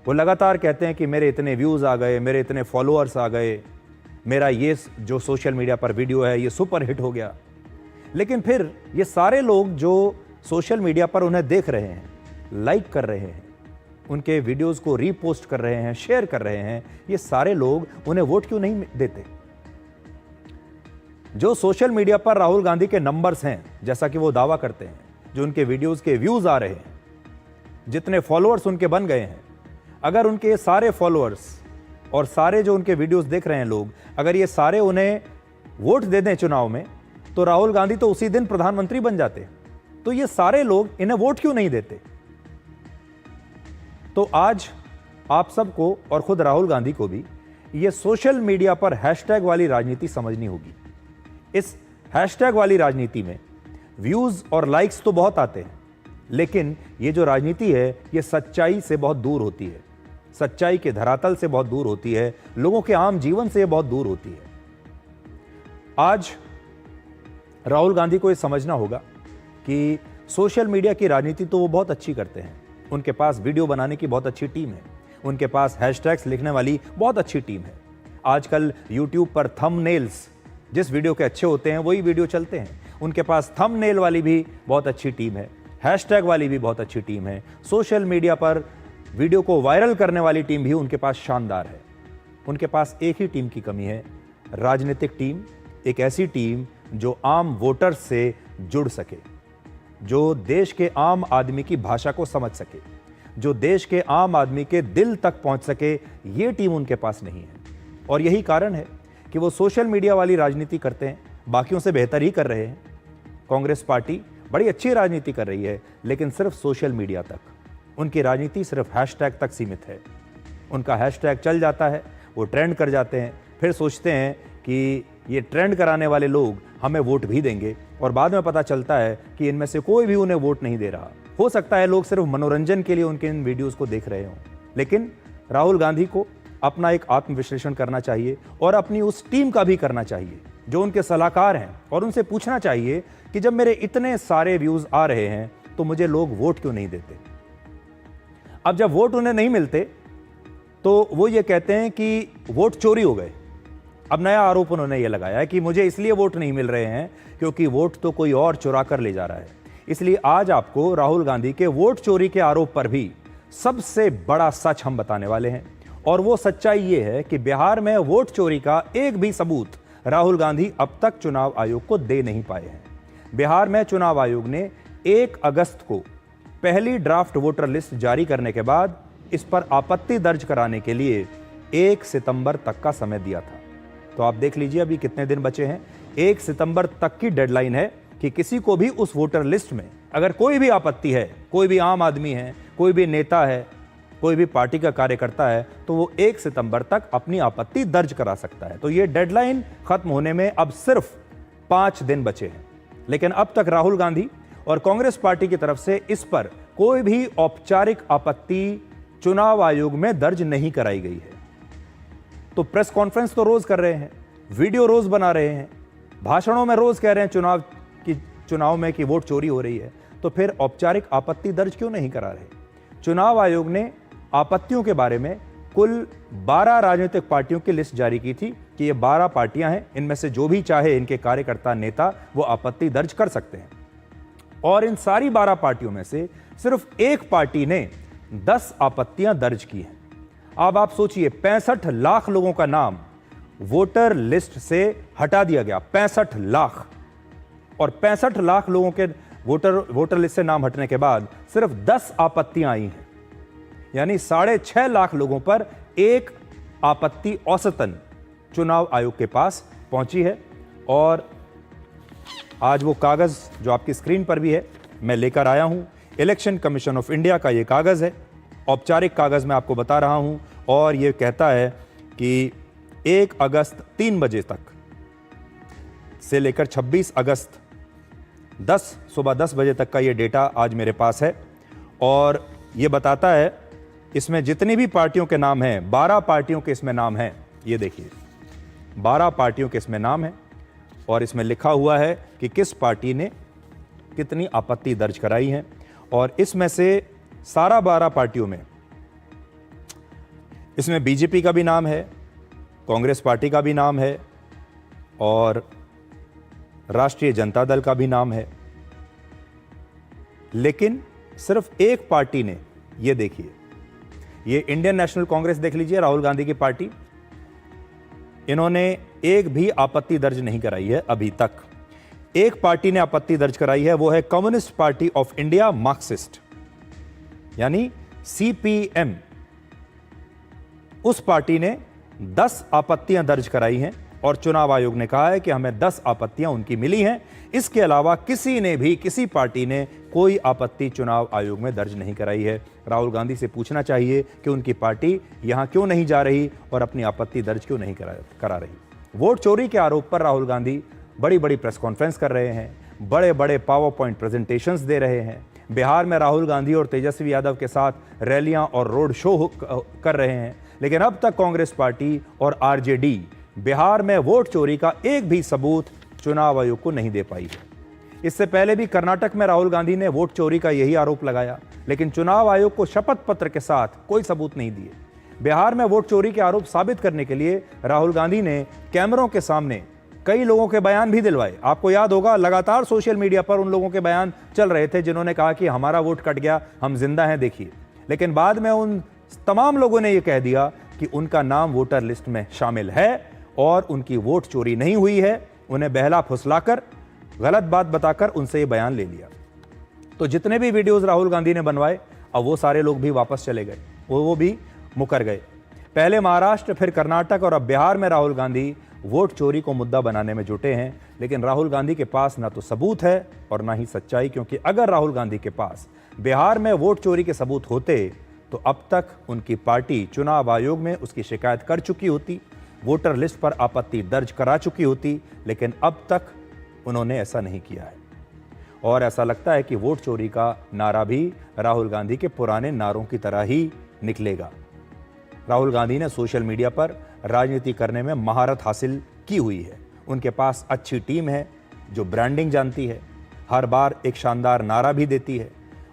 वो लगातार कहते हैं कि मेरे इतने व्यूज आ गए, मेरे इतने फॉलोअर्स आ गए, मेरा ये जो सोशल मीडिया पर वीडियो है ये सुपर हिट हो गया। लेकिन फिर ये सारे लोग जो सोशल मीडिया पर उन्हें देख रहे हैं, लाइक कर रहे हैं, उनके वीडियोस को रीपोस्ट कर रहे हैं, शेयर कर रहे हैं, ये सारे लोग उन्हें वोट क्यों नहीं देते? जो सोशल मीडिया पर राहुल गांधी के नंबर्स हैं, जैसा कि वो दावा करते हैं, जो उनके वीडियोस के व्यूज आ रहे हैं, जितने फॉलोअर्स उनके बन गए हैं, अगर उनके सारे फॉलोअर्स और सारे जो उनके वीडियोस देख रहे हैं लोग, अगर ये सारे उन्हें वोट दे दें चुनाव में, तो राहुल गांधी तो उसी दिन प्रधानमंत्री बन जाते। तो ये सारे लोग इन्हें वोट क्यों नहीं देते? तो आज आप सबको और खुद राहुल गांधी को भी ये सोशल मीडिया पर हैशटैग वाली राजनीति समझनी होगी। इस हैशटैग वाली राजनीति में व्यूज और लाइक्स तो बहुत आते हैं, लेकिन ये जो राजनीति है ये सच्चाई से बहुत दूर होती है, सच्चाई के धरातल से बहुत दूर होती है, लोगों के आम जीवन से बहुत दूर होती है। आज राहुल गांधी को ये समझना होगा कि सोशल मीडिया की राजनीति तो वो बहुत अच्छी करते हैं, उनके पास वीडियो बनाने की बहुत अच्छी टीम है, उनके पास हैशटैग्स लिखने वाली बहुत अच्छी टीम है। आजकल यूट्यूब पर थंबनेल्स जिस वीडियो के अच्छे होते हैं वही वीडियो चलते हैं। उनके पास थंबनेल वाली भी बहुत अच्छी टीम है, हैशटैग वाली भी बहुत अच्छी टीम है, सोशल मीडिया पर वीडियो को वायरल करने वाली टीम भी उनके पास शानदार है। उनके पास एक ही टीम की कमी है, राजनीतिक टीम, एक ऐसी टीम जो आम वोटर्स से जुड़ सके, जो देश के आम आदमी की भाषा को समझ सके, जो देश के आम आदमी के दिल तक पहुंच सके। ये टीम उनके पास नहीं है और यही कारण है कि वो सोशल मीडिया वाली राजनीति करते हैं, बाकियों से बेहतर ही कर रहे हैं। कांग्रेस पार्टी बड़ी अच्छी राजनीति कर रही है, लेकिन सिर्फ सोशल मीडिया तक। उनकी राजनीति सिर्फ हैशटैग तक सीमित है। उनका हैशटैग चल जाता है, वो ट्रेंड कर जाते हैं, फिर सोचते हैं कि ये ट्रेंड कराने वाले लोग हमें वोट भी देंगे, और बाद में पता चलता है कि इनमें से कोई भी उन्हें वोट नहीं दे रहा। हो सकता है लोग सिर्फ मनोरंजन के लिए उनके इन वीडियोस को देख रहे हों, लेकिन राहुल गांधी को अपना एक आत्मविश्लेषण करना चाहिए और अपनी उस टीम का भी करना चाहिए जो उनके सलाहकार हैं, और उनसे पूछना चाहिए कि जब मेरे इतने सारे व्यूज आ रहे हैं तो मुझे लोग वोट क्यों नहीं देते। अब जब वोट उन्हें नहीं मिलते तो वो ये कहते हैं कि वोट चोरी हो गए। अब नया आरोप उन्होंने ये लगाया है कि मुझे इसलिए वोट नहीं मिल रहे हैं क्योंकि वोट तो कोई और चुरा कर ले जा रहा है। इसलिए आज आपको राहुल गांधी के वोट चोरी के आरोप पर भी सबसे बड़ा सच हम बताने वाले हैं, और वो सच्चाई ये है कि बिहार में वोट चोरी का एक भी सबूत राहुल गांधी अब तक चुनाव आयोग को दे नहीं पाए हैं। बिहार में चुनाव आयोग ने 1 अगस्त को पहली ड्राफ्ट वोटर लिस्ट जारी करने के बाद इस पर आपत्ति दर्ज कराने के लिए 1 सितंबर तक का समय दिया था। तो आप देख लीजिए अभी कितने दिन बचे हैं। 1 सितंबर तक की डेडलाइन है कि किसी को भी उस वोटर लिस्ट में अगर कोई भी आपत्ति है, कोई भी आम आदमी है, कोई भी नेता है, कोई भी पार्टी का कार्यकर्ता है, तो वो 1 सितंबर तक अपनी आपत्ति दर्ज करा सकता है। तो ये डेडलाइन खत्म होने में अब सिर्फ 5 दिन बचे हैं, लेकिन अब तक राहुल गांधी और कांग्रेस पार्टी की तरफ से इस पर कोई भी औपचारिक आपत्ति चुनाव आयोग में दर्ज नहीं कराई गई है। तो प्रेस कॉन्फ्रेंस तो रोज कर रहे हैं, वीडियो रोज बना रहे हैं, भाषणों में रोज कह रहे हैं चुनाव में कि वोट चोरी हो रही है, तो फिर औपचारिक आपत्ति दर्ज क्यों नहीं करा रहे? चुनाव आयोग ने आपत्तियों के बारे में कुल 12 राजनीतिक पार्टियों की लिस्ट जारी की थी कि ये 12 पार्टियां हैं, इनमें से जो भी चाहे इनके कार्यकर्ता नेता वो आपत्ति दर्ज कर सकते हैं। और इन सारी 12 पार्टियों में से सिर्फ एक पार्टी ने 10 आपत्तियां दर्ज की हैं। अब आप सोचिए 65 लाख लोगों का नाम वोटर लिस्ट से हटा दिया गया, 65 लाख, और 65 लाख लोगों के वोटर लिस्ट से नाम हटने के बाद सिर्फ 10 आपत्तियां आई हैं, यानी 6.5 लाख लोगों पर एक आपत्ति औसतन चुनाव आयोग के पास पहुंची है। और आज वो कागज जो आपकी स्क्रीन पर भी है मैं लेकर आया हूं, इलेक्शन कमीशन ऑफ इंडिया का ये कागज है, औपचारिक कागज मैं आपको बता रहा हूं, और ये कहता है कि 1 अगस्त 3 बजे तक से लेकर 26 अगस्त सुबह 10 बजे तक का ये डेटा आज मेरे पास है और ये बताता है इसमें जितनी भी पार्टियों के नाम हैं, 12 पार्टियों के इसमें नाम हैं। ये देखिए 12 पार्टियों के इसमें नाम है और इसमें लिखा हुआ है कि किस पार्टी ने कितनी आपत्ति दर्ज कराई है। और इसमें से सारा 12 पार्टियों में इसमें बीजेपी का भी नाम है, कांग्रेस पार्टी का भी नाम है और राष्ट्रीय जनता दल का भी नाम है। लेकिन सिर्फ एक पार्टी ने, ये देखिए, ये इंडियन नेशनल कांग्रेस देख लीजिए, राहुल गांधी की पार्टी, इन्होंने एक भी आपत्ति दर्ज नहीं कराई है अभी तक। एक पार्टी ने आपत्ति दर्ज कराई है, वो है communist party of India Marxist, यानी सीपीएम। उस पार्टी ने 10 आपत्तियां दर्ज कराई हैं और चुनाव आयोग ने कहा है कि हमें 10 आपत्तियां उनकी मिली हैं। इसके अलावा किसी ने भी, किसी पार्टी ने कोई आपत्ति चुनाव आयोग में दर्ज नहीं कराई है। राहुल गांधी से पूछना चाहिए कि उनकी पार्टी यहां क्यों नहीं जा रही और अपनी आपत्ति दर्ज क्यों नहीं करा रही। वोट चोरी के आरोप पर राहुल गांधी बड़ी बड़ी प्रेस कॉन्फ्रेंस कर रहे हैं, बड़े बड़े पावर पॉइंट प्रेजेंटेशंस दे रहे हैं। बिहार में राहुल गांधी और तेजस्वी यादव के साथ रैलियां और रोड शो कर रहे हैं, लेकिन अब तक कांग्रेस पार्टी और आरजेडी बिहार में वोट चोरी का एक भी सबूत चुनाव आयोग को नहीं दे पाई है। इससे पहले भी कर्नाटक में राहुल गांधी ने वोट चोरी का यही आरोप लगाया, लेकिन चुनाव आयोग को शपथ पत्र के साथ कोई सबूत नहीं दिए। बिहार में वोट चोरी के आरोप साबित करने के लिए राहुल गांधी ने कैमरों के सामने कई लोगों के बयान भी दिलवाए। आपको याद होगा, लगातार सोशल मीडिया पर उन लोगों के बयान चल रहे थे जिन्होंने कहा कि हमारा वोट कट गया, हम जिंदा हैं, देखिए। लेकिन बाद में उन तमाम लोगों ने यह कह दिया कि उनका नाम वोटर लिस्ट में शामिल है और उनकी वोट चोरी नहीं हुई है। उन्हें बहला फुसलाकर, गलत बात बताकर उनसे ये बयान ले लिया। तो जितने भी वीडियोस राहुल गांधी ने बनवाए, अब वो सारे लोग भी वापस चले गए, वो भी मुकर गए। पहले महाराष्ट्र, फिर कर्नाटक और अब बिहार में राहुल गांधी वोट चोरी को मुद्दा बनाने में जुटे हैं। लेकिन राहुल गांधी के पास ना तो सबूत है और ना ही सच्चाई, क्योंकि अगर राहुल गांधी के पास बिहार में वोट चोरी के सबूत होते तो अब तक उनकी पार्टी चुनाव आयोग में उसकी शिकायत कर चुकी होती, वोटर लिस्ट पर आपत्ति दर्ज करा चुकी होती। लेकिन अब तक उन्होंने ऐसा नहीं किया है और ऐसा लगता है कि वोट चोरी का नारा भी राहुल गांधी के पुराने नारों की तरह ही निकलेगा। राहुल गांधी ने सोशल मीडिया पर राजनीति करने में महारत हासिल की हुई है। उनके पास अच्छी टीम है जो ब्रांडिंग जानती है, हर बार एक शानदार नारा भी देती है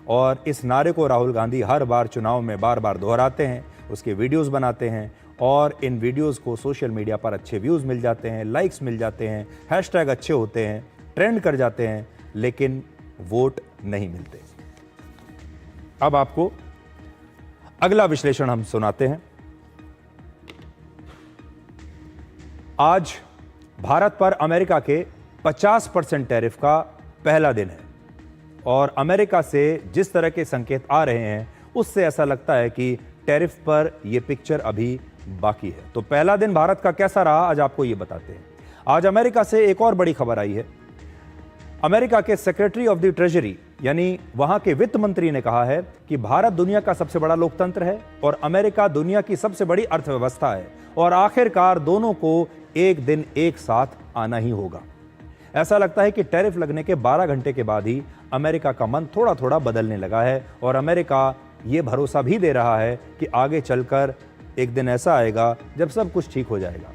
और इस नारे को राहुल गांधी हर बार चुनाव में बार बार दोहराते हैं, उसके वीडियोस बनाते हैं और इन वीडियोस को सोशल मीडिया पर अच्छे व्यूज़ मिल जाते हैं, लाइक्स मिल जाते हैं, हैशटैग अच्छे होते हैं, ट्रेंड कर जाते हैं, लेकिन वोट नहीं मिलते। अब आपको अगला विश्लेषण हम सुनाते हैं। आज भारत पर अमेरिका के 50% टैरिफ का पहला दिन है और अमेरिका से जिस तरह के संकेत आ रहे हैं उससे ऐसा लगता है कि टैरिफ पर यह पिक्चर अभी बाकी है। तो पहला दिन भारत का कैसा रहा, आज आपको यह बताते हैं। आज अमेरिका से एक और बड़ी खबर आई है। अमेरिका के सेक्रेटरी ऑफ द ट्रेजरी यानी वहां के वित्त मंत्री ने कहा है कि भारत दुनिया का सबसे बड़ा लोकतंत्र है और अमेरिका दुनिया की सबसे बड़ी अर्थव्यवस्था है और आखिरकार दोनों को एक दिन एक साथ आना ही होगा। ऐसा लगता है कि टैरिफ लगने के 12 घंटे के बाद ही अमेरिका का मन थोड़ा थोड़ा बदलने लगा है और अमेरिका ये भरोसा भी दे रहा है कि आगे चलकर एक दिन ऐसा आएगा जब सब कुछ ठीक हो जाएगा।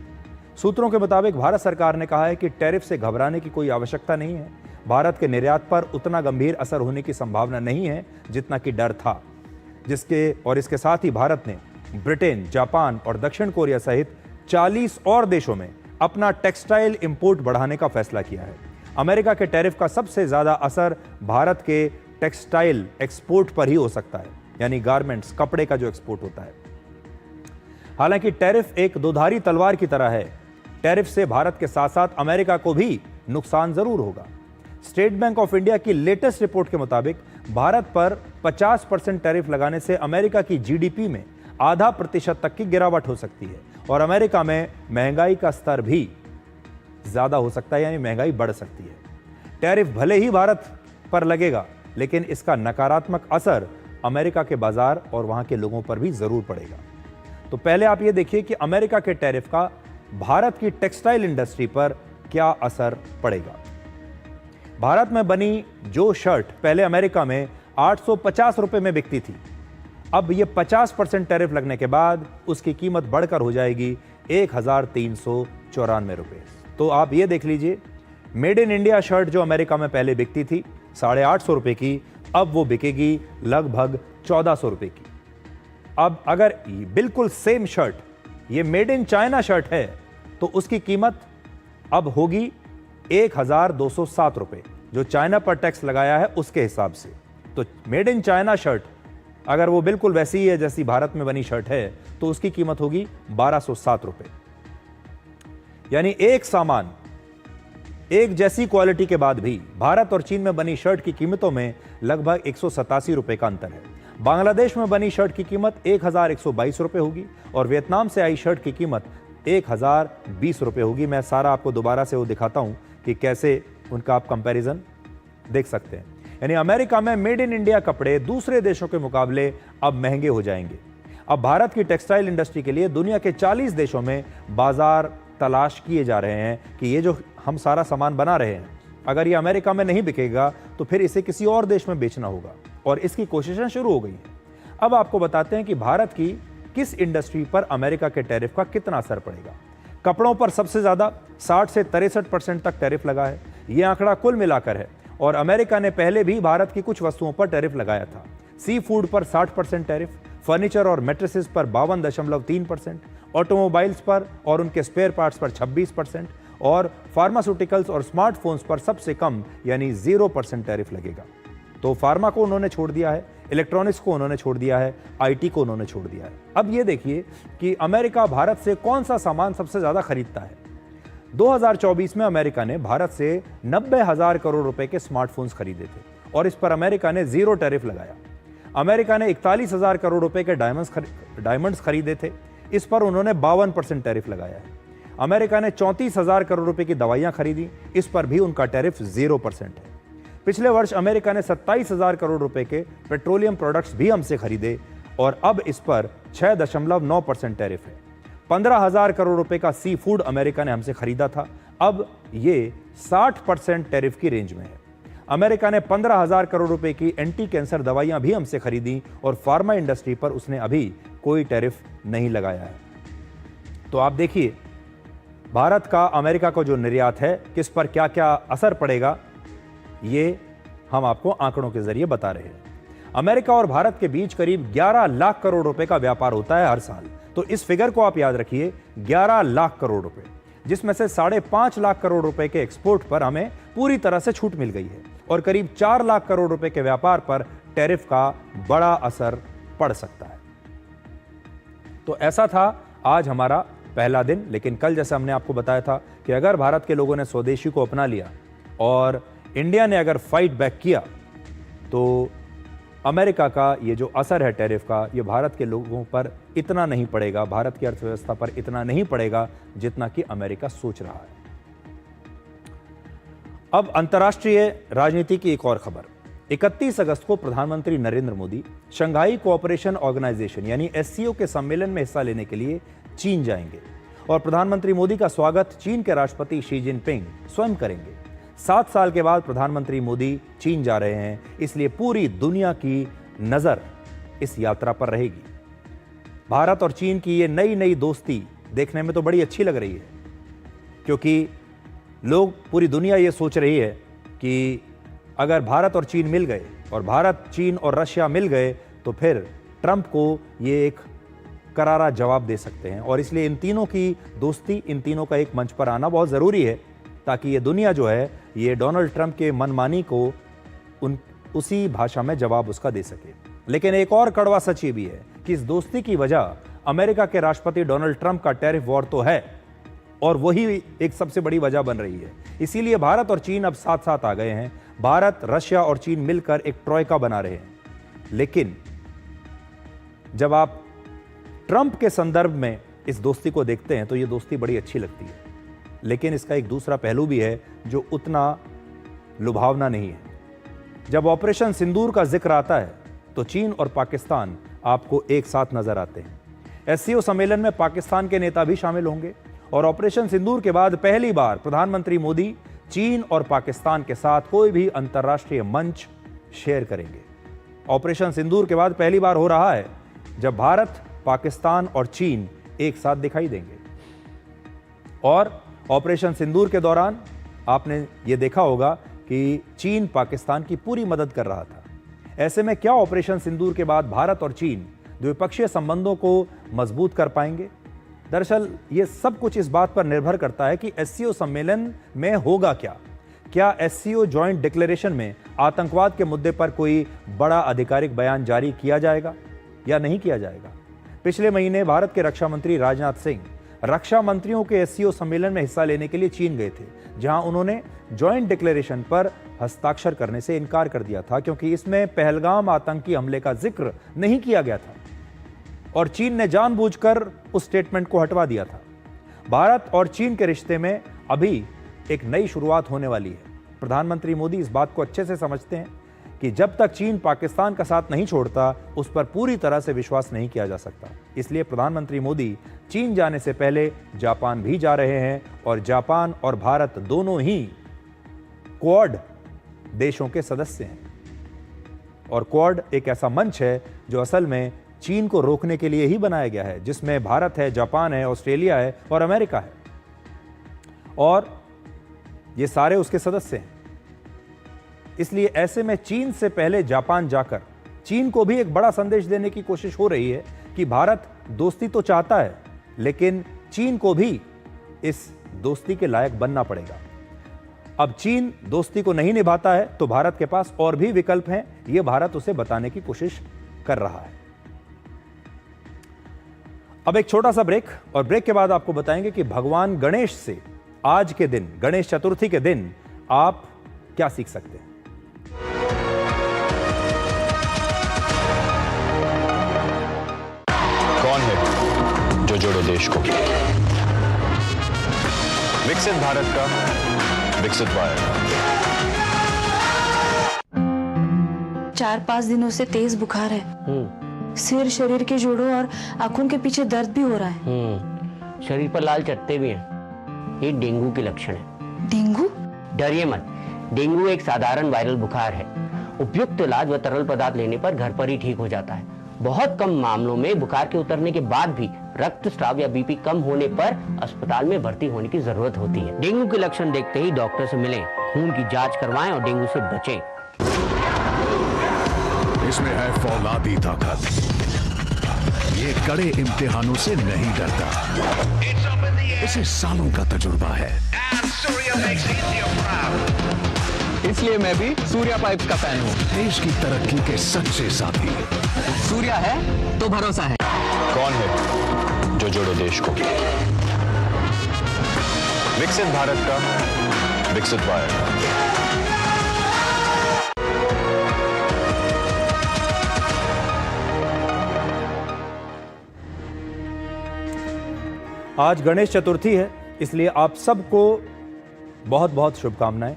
सूत्रों के मुताबिक भारत सरकार ने कहा है कि टैरिफ से घबराने की कोई आवश्यकता नहीं है। भारत के निर्यात पर उतना गंभीर असर होने की संभावना नहीं है जितना कि डर था, इसके साथ ही भारत ने ब्रिटेन, जापान और दक्षिण कोरिया सहित 40 और देशों में अपना टेक्सटाइल इंपोर्ट बढ़ाने का फैसला किया है। अमेरिका के टैरिफ का सबसे ज्यादा असर भारत के टेक्सटाइल एक्सपोर्ट पर ही हो सकता है, यानी गारमेंट्स, कपड़े का जो एक्सपोर्ट होता है। हालांकि टैरिफ एक दोधारी तलवार की तरह है। टैरिफ से भारत के साथ साथ अमेरिका को भी नुकसान जरूर होगा। स्टेट बैंक ऑफ इंडिया की लेटेस्ट रिपोर्ट के मुताबिक भारत पर 50% टैरिफ लगाने से अमेरिका की जीडीपी में आधा प्रतिशत तक की गिरावट हो सकती है और अमेरिका में महंगाई का स्तर भी ज्यादा हो सकता है, यानी महंगाई बढ़ सकती है। टैरिफ भले ही भारत पर लगेगा, लेकिन इसका नकारात्मक असर अमेरिका के बाजार और वहां के लोगों पर भी जरूर पड़ेगा। तो पहले आप ये देखिए कि अमेरिका के टैरिफ का भारत की टेक्सटाइल इंडस्ट्री पर क्या असर पड़ेगा। भारत में बनी जो शर्ट पहले अमेरिका में 850 रुपए में बिकती थी, अब ये 50% टैरिफ लगने के बाद उसकी कीमत बढ़कर हो जाएगी 1394 रुपए। तो आप ये देख लीजिए, मेड इन इंडिया शर्ट जो अमेरिका में पहले बिकती थी 850 रुपए की, अब वो बिकेगी लगभग 1400 रुपए की। अब अगर बिल्कुल सेम शर्ट ये मेड इन चाइना शर्ट है तो उसकी कीमत अब होगी 1207 रुपए, जो चाइना पर टैक्स लगाया है उसके हिसाब से। तो मेड इन चाइना शर्ट अगर वो बिल्कुल वैसी ही है जैसी भारत में बनी शर्ट है तो उसकी कीमत होगी 1207 रुपए। यानी एक सामान, एक जैसी क्वालिटी के बाद भी भारत और चीन में बनी शर्ट की कीमतों में लगभग 187 रुपए का अंतर है। बांग्लादेश में बनी शर्ट की कीमत 1122 रुपए होगी और वियतनाम से आई शर्ट की कीमत 1020 रुपए होगी। मैं सारा आपको दोबारा से वो दिखाता हूं कि कैसे उनका आप कंपैरिजन देख सकते हैं। यानी अमेरिका में मेड इन इंडिया कपड़े दूसरे देशों के मुकाबले अब महंगे हो जाएंगे। अब भारत की टेक्सटाइल इंडस्ट्री के लिए दुनिया के 40 देशों में बाजार तलाश किए जा रहे हैं कि ये जो हम सारा सामान बना रहे हैं, अगर ये अमेरिका में नहीं बिकेगा तो फिर इसे किसी और देश में बेचना होगा, और इसकी कोशिशें शुरू हो गई हैं। अब आपको बताते हैं कि भारत की किस इंडस्ट्री पर अमेरिका के टैरिफ का कितना असर पड़ेगा। कपड़ों पर सबसे ज्यादा 60 से 63% तक टैरिफ लगा है। यह आंकड़ा कुल मिलाकर है, और अमेरिका ने पहले भी भारत की कुछ वस्तुओं पर टैरिफ लगाया था। सी फूड पर 60% टैरिफ, फर्नीचर और मैट्रेसेस पर 52.3%, ऑटोमोबाइल्स पर और उनके स्पेयर पार्ट्स पर 26%, और फार्मास्यूटिकल्स और स्मार्टफोन्स पर सबसे कम यानी 0% टैरिफ लगेगा। तो फार्मा को उन्होंने छोड़ दिया है, इलेक्ट्रॉनिक्स को उन्होंने छोड़ दिया है, आईटी को उन्होंने छोड़ दिया है। अब ये देखिए कि अमेरिका भारत से कौन सा सामान सबसे ज्यादा खरीदता है। 2024 में अमेरिका ने भारत से 90,000 करोड़ रुपए के स्मार्टफोन्स खरीदे थे और इस पर अमेरिका ने 0 टैरिफ लगाया। अमेरिका ने 41,000 करोड़ रुपए के डायमंड्स खरीदे थे, इस पर उन्होंने 52% टैरिफ लगाया है। अमेरिका ने 34,000 करोड़ रुपए की दवाइयां खरीदी, इस पर भी उनका टैरिफ 0% है। पिछले वर्ष अमेरिका ने 27,000 करोड़ रुपए के पेट्रोलियम प्रोडक्ट्स भी हमसे खरीदे और अब इस पर 6.9% टैरिफ है। 15,000 करोड़ रुपए का सी फूड अमेरिका ने हमसे खरीदा था, अब ये 60% टैरिफ की रेंज में है। अमेरिका ने 15,000 करोड़ रुपए की एंटी कैंसर दवाइयां भी हमसे खरीदी और फार्मा इंडस्ट्री पर उसने अभी कोई टैरिफ नहीं लगाया है। तो आप देखिए भारत का अमेरिका को जो निर्यात है किस पर क्या क्या असर पड़ेगा, ये हम आपको आंकड़ों के जरिए बता रहे हैं। अमेरिका और भारत के बीच करीब 11 लाख करोड़ रुपए का व्यापार होता है हर साल। तो इस फिगर को आप याद रखिए, 11 लाख करोड़ रुपए, जिसमें से 5.5 लाख करोड़ रुपए के एक्सपोर्ट पर हमें पूरी तरह से छूट मिल गई है और करीब 4 लाख करोड़ रुपए के व्यापार पर टैरिफ का बड़ा असर पड़ सकता है। तो ऐसा था आज हमारा पहला दिन। लेकिन कल जैसे हमने आपको बताया था कि अगर भारत के लोगों ने स्वदेशी को अपना लिया और इंडिया ने अगर फाइट बैक किया तो अमेरिका का ये जो असर है टैरिफ का, ये भारत के लोगों पर इतना नहीं पड़ेगा, भारत की अर्थव्यवस्था पर इतना नहीं पड़ेगा जितना कि अमेरिका सोच रहा है। अब अंतर्राष्ट्रीय राजनीति की एक और खबर। 31 अगस्त को प्रधानमंत्री Narendra Modi Shanghai cooperation organisation यानी एससीओ के सम्मेलन में हिस्सा लेने के लिए चीन जाएंगे और प्रधानमंत्री मोदी का स्वागत चीन के राष्ट्रपति शी जिनपिंग स्वयं करेंगे। 7 साल के बाद प्रधानमंत्री मोदी चीन जा रहे हैं, इसलिए पूरी दुनिया की नजर इस यात्रा पर रहेगी। भारत और चीन की ये नई नई दोस्ती देखने में तो बड़ी अच्छी लग रही है, क्योंकि लोग, पूरी दुनिया ये सोच रही है कि अगर भारत और चीन मिल गए और भारत, चीन और रशिया मिल गए तो फिर ट्रंप को ये एक करारा जवाब दे सकते हैं। और इसलिए इन तीनों की दोस्ती, इन तीनों का एक मंच पर आना बहुत ज़रूरी है, ताकि ये दुनिया जो है ये डोनाल्ड ट्रंप के मनमानी को उसी भाषा में जवाब उसका दे सके। लेकिन एक और कड़वा सच ये भी है कि इस दोस्ती की वजह अमेरिका के राष्ट्रपति डोनाल्ड ट्रंप का टैरिफ वॉर तो है और वही एक सबसे बड़ी वजह बन रही है। इसीलिए भारत और चीन अब साथ साथ आ गए हैं। भारत, रशिया और चीन मिलकर एक ट्रॉयका बना रहे हैं। लेकिन जब आप ट्रंप के संदर्भ में इस दोस्ती को देखते हैं तो ये दोस्ती बड़ी अच्छी लगती है, लेकिन इसका एक दूसरा पहलू भी है जो उतना लुभावना नहीं है। जब ऑपरेशन सिंदूर का जिक्र आता है तो चीन और पाकिस्तान आपको एक साथ नजर आते हैं। एससीओ सम्मेलन में पाकिस्तान के नेता भी शामिल होंगे और ऑपरेशन सिंदूर के बाद पहली बार प्रधानमंत्री मोदी चीन और पाकिस्तान के साथ कोई भी अंतर्राष्ट्रीय मंच शेयर करेंगे। ऑपरेशन सिंदूर के बाद पहली बार हो रहा है जब भारत, पाकिस्तान और चीन एक साथ दिखाई देंगे। और ऑपरेशन सिंदूर के दौरान आपने ये देखा होगा कि चीन पाकिस्तान की पूरी मदद कर रहा था। ऐसे में क्या ऑपरेशन सिंदूर के बाद भारत और चीन द्विपक्षीय संबंधों को मजबूत कर पाएंगे? दरअसल ये सब कुछ इस बात पर निर्भर करता है कि एससीओ सम्मेलन में होगा क्या। क्या एससीओ जॉइंट डिक्लेरेशन में आतंकवाद के मुद्दे पर कोई बड़ा आधिकारिक बयान जारी किया जाएगा या नहीं किया जाएगा? पिछले महीने भारत के रक्षा मंत्री राजनाथ सिंह रक्षा मंत्रियों के एससीओ सम्मेलन में हिस्सा लेने के लिए चीन गए थे, जहां उन्होंने जॉइंट डिक्लेरेशन पर हस्ताक्षर करने से इनकार कर दिया था क्योंकि इसमें पहलगाम आतंकी हमले का जिक्र नहीं किया गया था और चीन ने जानबूझकर उस स्टेटमेंट को हटवा दिया था। भारत और चीन के रिश्ते में अभी एक नई शुरुआत होने वाली है। प्रधानमंत्री मोदी इस बात को अच्छे से समझते हैं कि जब तक चीन पाकिस्तान का साथ नहीं छोड़ता उस पर पूरी तरह से विश्वास नहीं किया जा सकता। इसलिए प्रधानमंत्री मोदी चीन जाने से पहले जापान भी जा रहे हैं और जापान और भारत दोनों ही क्वाड देशों के सदस्य हैं। और क्वाड एक ऐसा मंच है जो असल में चीन को रोकने के लिए ही बनाया गया है, जिसमें भारत है, जापान है, ऑस्ट्रेलिया है और अमेरिका है और ये सारे उसके सदस्य हैं। इसलिए ऐसे में चीन से पहले जापान जाकर चीन को भी एक बड़ा संदेश देने की कोशिश हो रही है कि भारत दोस्ती तो चाहता है लेकिन चीन को भी इस दोस्ती के लायक बनना पड़ेगा। अब चीन दोस्ती को नहीं निभाता है तो भारत के पास और भी विकल्प हैं, यह भारत उसे बताने की कोशिश कर रहा है। अब एक छोटा सा ब्रेक और ब्रेक के बाद आपको बताएंगे कि भगवान गणेश से आज के दिन, गणेश चतुर्थी के दिन, आप क्या सीख सकते हैं। कौन है जो जोड़े देश को? विकसित भारत का विकसित वायर। 4-5 दिनों से तेज बुखार है। सिर, शरीर के जोड़ों और आंखों के पीछे दर्द भी हो रहा है। शरीर पर लाल चट्टे भी हैं। ये डेंगू के लक्षण है। डेंगू? डरिए मत, डेंगू एक साधारण वायरल बुखार है। उपयुक्त इलाज व तरल पदार्थ लेने पर घर पर ही ठीक हो जाता है। बहुत कम मामलों में बुखार के उतरने के बाद भी रक्तस्राव या बीपी कम होने पर अस्पताल में भर्ती होने की जरूरत होती है। डेंगू के लक्षण देखते ही डॉक्टर से मिलें, खून की जांच करवाएं और डेंगू से बचें। इसमें है फौलादी ताकत। ये कड़े इम्तिहानों से नहीं डरता। इसे सालों का तजुर्बा है। इसलिए मैं भी सूर्या पाइप्स का फैन हूँ। देश की तरक्की के सच्चे साथी। सूर्या है तो भरोसा है। कौन है जो जोड़े देश को? विकसित भारत का विकसित वायर। आज गणेश चतुर्थी है, इसलिए आप सबको बहुत बहुत शुभकामनाएं।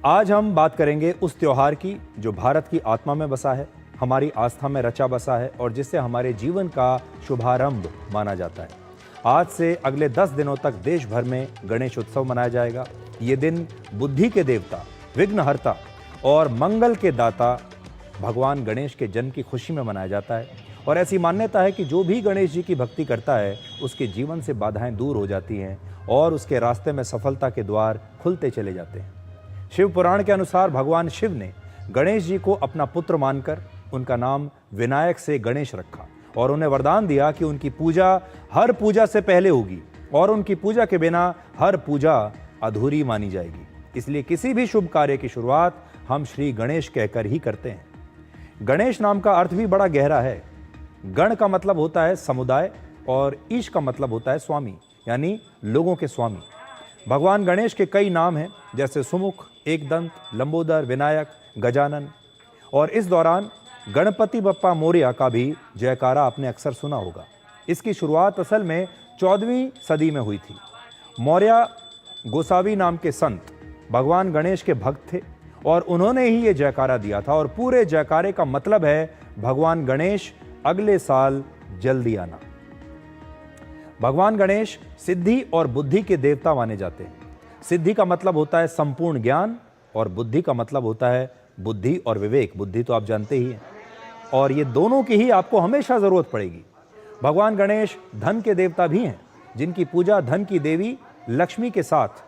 आज हम बात करेंगे उस त्योहार की जो भारत की आत्मा में बसा है, हमारी आस्था में रचा बसा है और जिससे हमारे जीवन का शुभारंभ माना जाता है। आज से अगले 10 दिनों तक देश भर में गणेश उत्सव मनाया जाएगा। ये दिन बुद्धि के देवता, विघ्नहर्ता और मंगल के दाता भगवान गणेश के जन्म की खुशी में मनाया जाता है और ऐसी मान्यता है कि जो भी गणेश जी की भक्ति करता है उसके जीवन से बाधाएं दूर हो जाती हैं और उसके रास्ते में सफलता के द्वार खुलते चले जाते हैं। शिव पुराण के अनुसार भगवान शिव ने गणेश जी को अपना पुत्र मानकर उनका नाम विनायक से गणेश रखा और उन्हें वरदान दिया कि उनकी पूजा हर पूजा से पहले होगी और उनकी पूजा के बिना हर पूजा अधूरी मानी जाएगी। इसलिए किसी भी शुभ कार्य की शुरुआत हम श्री गणेश कहकर ही करते हैं। गणेश नाम का अर्थ भी बड़ा गहरा है। गण का मतलब होता है समुदाय और ईश का मतलब होता है स्वामी, यानी लोगों के स्वामी। भगवान गणेश के कई नाम हैं, जैसे सुमुख, एकदंत, लंबोदर, विनायक, गजानन। और इस दौरान गणपति बप्पा मोरया का भी जयकारा आपने अक्सर सुना होगा। इसकी शुरुआत असल में 14वीं सदी में हुई थी। मौर्य गोसावी नाम के संत भगवान गणेश के भक्त थे और उन्होंने ही ये जयकारा दिया था और पूरे जयकारे का मतलब है भगवान गणेश अगले साल जल्दी आना। भगवान गणेश सिद्धि और बुद्धि के देवता माने जाते हैं। सिद्धि का मतलब होता है संपूर्ण ज्ञान और बुद्धि का मतलब होता है बुद्धि और विवेक। बुद्धि तो आप जानते ही हैं, और ये दोनों की ही आपको हमेशा जरूरत पड़ेगी। भगवान गणेश धन के देवता भी हैं, जिनकी पूजा धन की देवी लक्ष्मी के साथ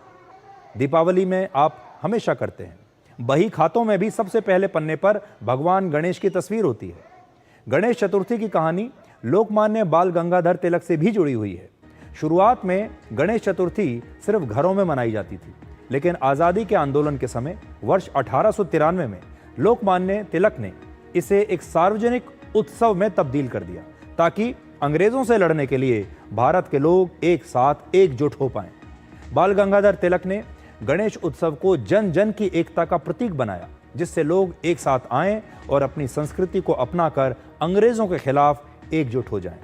दीपावली में आप हमेशा करते हैं। बही खातों में भी सबसे पहले पन्ने पर भगवान गणेश की तस्वीर होती है। गणेश चतुर्थी की कहानी लोकमान्य बाल गंगाधर तिलक से भी जुड़ी हुई है। शुरुआत में गणेश चतुर्थी सिर्फ घरों में मनाई जाती थी, लेकिन आज़ादी के आंदोलन के समय वर्ष 1893 में लोकमान्य तिलक ने इसे एक सार्वजनिक उत्सव में तब्दील कर दिया, ताकि अंग्रेजों से लड़ने के लिए भारत के लोग एक साथ एकजुट हो पाएं। बाल गंगाधर तिलक ने गणेश उत्सव को जन जन की एकता का प्रतीक बनाया, जिससे लोग एक साथ आएं और अपनी संस्कृति को अपनाकर अंग्रेजों के खिलाफ एकजुट हो जाएं।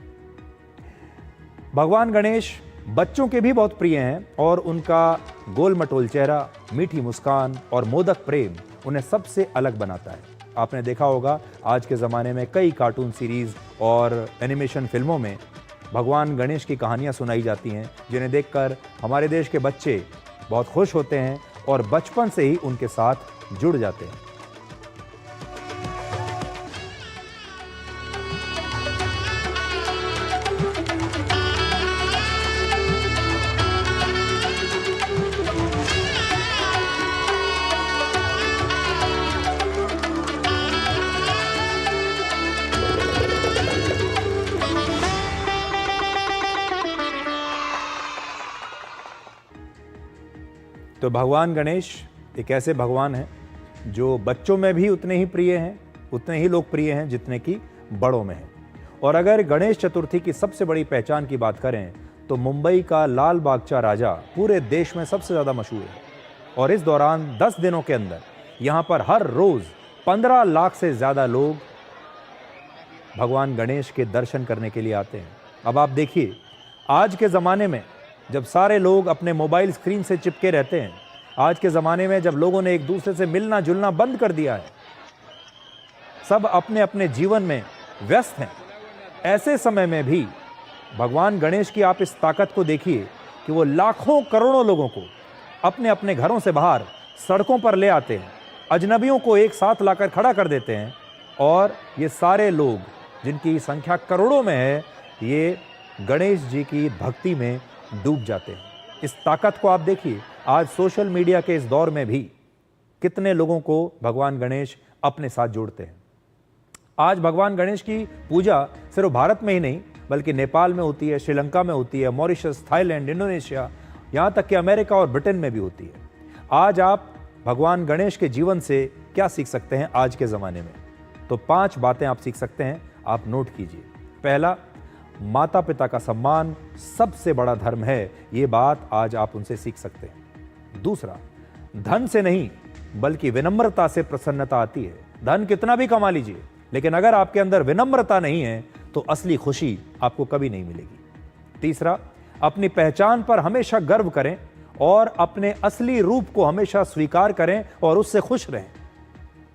भगवान गणेश बच्चों के भी बहुत प्रिय हैं और उनका गोल मटोल चेहरा, मीठी मुस्कान और मोदक प्रेम उन्हें सबसे अलग बनाता है। आपने देखा होगा आज के ज़माने में कई कार्टून सीरीज़ और एनिमेशन फिल्मों में भगवान गणेश की कहानियाँ सुनाई जाती हैं, जिन्हें देखकर हमारे देश के बच्चे बहुत खुश होते हैं और बचपन से ही उनके साथ जुड़ जाते हैं। तो भगवान गणेश एक ऐसे भगवान हैं जो बच्चों में भी उतने ही प्रिय हैं, उतने ही लोकप्रिय हैं जितने कि बड़ों में हैं। और अगर गणेश चतुर्थी की सबसे बड़ी पहचान की बात करें तो मुंबई का लाल बागचा राजा पूरे देश में सबसे ज़्यादा मशहूर है। और इस दौरान 10 दिनों के अंदर यहाँ पर हर रोज़ 15 लाख से ज़्यादा लोग भगवान गणेश के दर्शन करने के लिए आते हैं। अब आप देखिए, आज के ज़माने में जब सारे लोग अपने मोबाइल स्क्रीन से चिपके रहते हैं, आज के ज़माने में जब लोगों ने एक दूसरे से मिलना जुलना बंद कर दिया है, सब अपने अपने जीवन में व्यस्त हैं, ऐसे समय में भी भगवान गणेश की आप इस ताकत को देखिए कि वो लाखों करोड़ों लोगों को अपने अपने घरों से बाहर सड़कों पर ले आते हैं, अजनबियों को एक साथ लाकर खड़ा कर देते हैं, और ये सारे लोग जिनकी संख्या करोड़ों में है, ये गणेश जी की भक्ति में डूब जाते हैं। इस ताकत को आप देखिए, आज सोशल मीडिया के इस दौर में भी कितने लोगों को भगवान गणेश अपने साथ जोड़ते हैं। आज भगवान गणेश की पूजा सिर्फ भारत में ही नहीं बल्कि नेपाल में होती है, श्रीलंका में होती है, मॉरिशस, थाईलैंड, इंडोनेशिया, यहाँ तक कि अमेरिका और ब्रिटेन में भी होती है। आज आप भगवान गणेश के जीवन से क्या सीख सकते हैं आज के ज़माने में? तो 5 बातें आप सीख सकते हैं, आप नोट कीजिए। पहला, माता पिता का सम्मान सबसे बड़ा धर्म है, ये बात आज आप उनसे सीख सकते हैं। दूसरा, धन से नहीं बल्कि विनम्रता से प्रसन्नता आती है। धन कितना भी कमा लीजिए, लेकिन अगर आपके अंदर विनम्रता नहीं है तो असली खुशी आपको कभी नहीं मिलेगी। तीसरा, अपनी पहचान पर हमेशा गर्व करें और अपने असली रूप को हमेशा स्वीकार करें और उससे खुश रहें।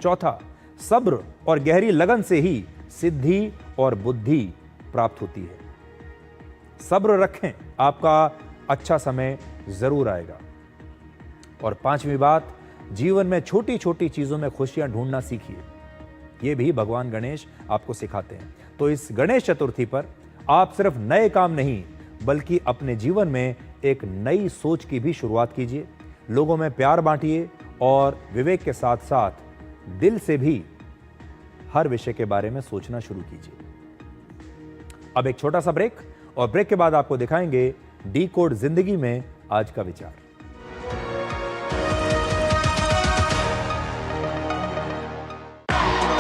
चौथा, सब्र और गहरी लगन से ही सिद्धि और बुद्धि प्राप्त होती है। सब्र रखें, आपका अच्छा समय जरूर आएगा। और 5वीं बात, जीवन में छोटी छोटी चीजों में खुशियां ढूंढना सीखिए। ये भी भगवान गणेश आपको सिखाते हैं। तो इस गणेश चतुर्थी पर आप सिर्फ नए काम नहीं बल्कि अपने जीवन में एक नई सोच की भी शुरुआत कीजिए। लोगों में प्यार बांटिए और विवेक के साथ साथ दिल से भी हर विषय के बारे में सोचना शुरू कीजिए। अब एक छोटा सा ब्रेक, और ब्रेक के बाद आपको दिखाएंगे डिकोड जिंदगी में आज का विचार।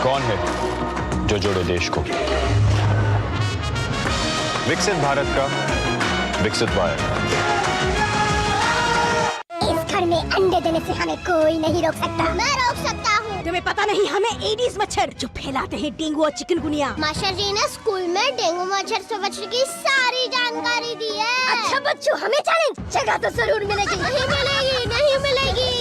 कौन है जो जोड़े देश को? विकसित भारत का विकसित वायर। इस घर में अंडे देने से हमें कोई नहीं रोक सकता। मैं रोक सकता हूँ। तुम्हें पता नहीं हमें एडीज मच्छर जो फैलाते हैं डेंगू और चिकनगुनिया। मास्टर जी ने स्कूल में डेंगू मच्छर से बचने की सारी जानकारी दी है। अच्छा बच्चों, हमें चैलेंज जगह तो जरूर मिलेगी। नहीं मिलेगी, नहीं मिलेगी।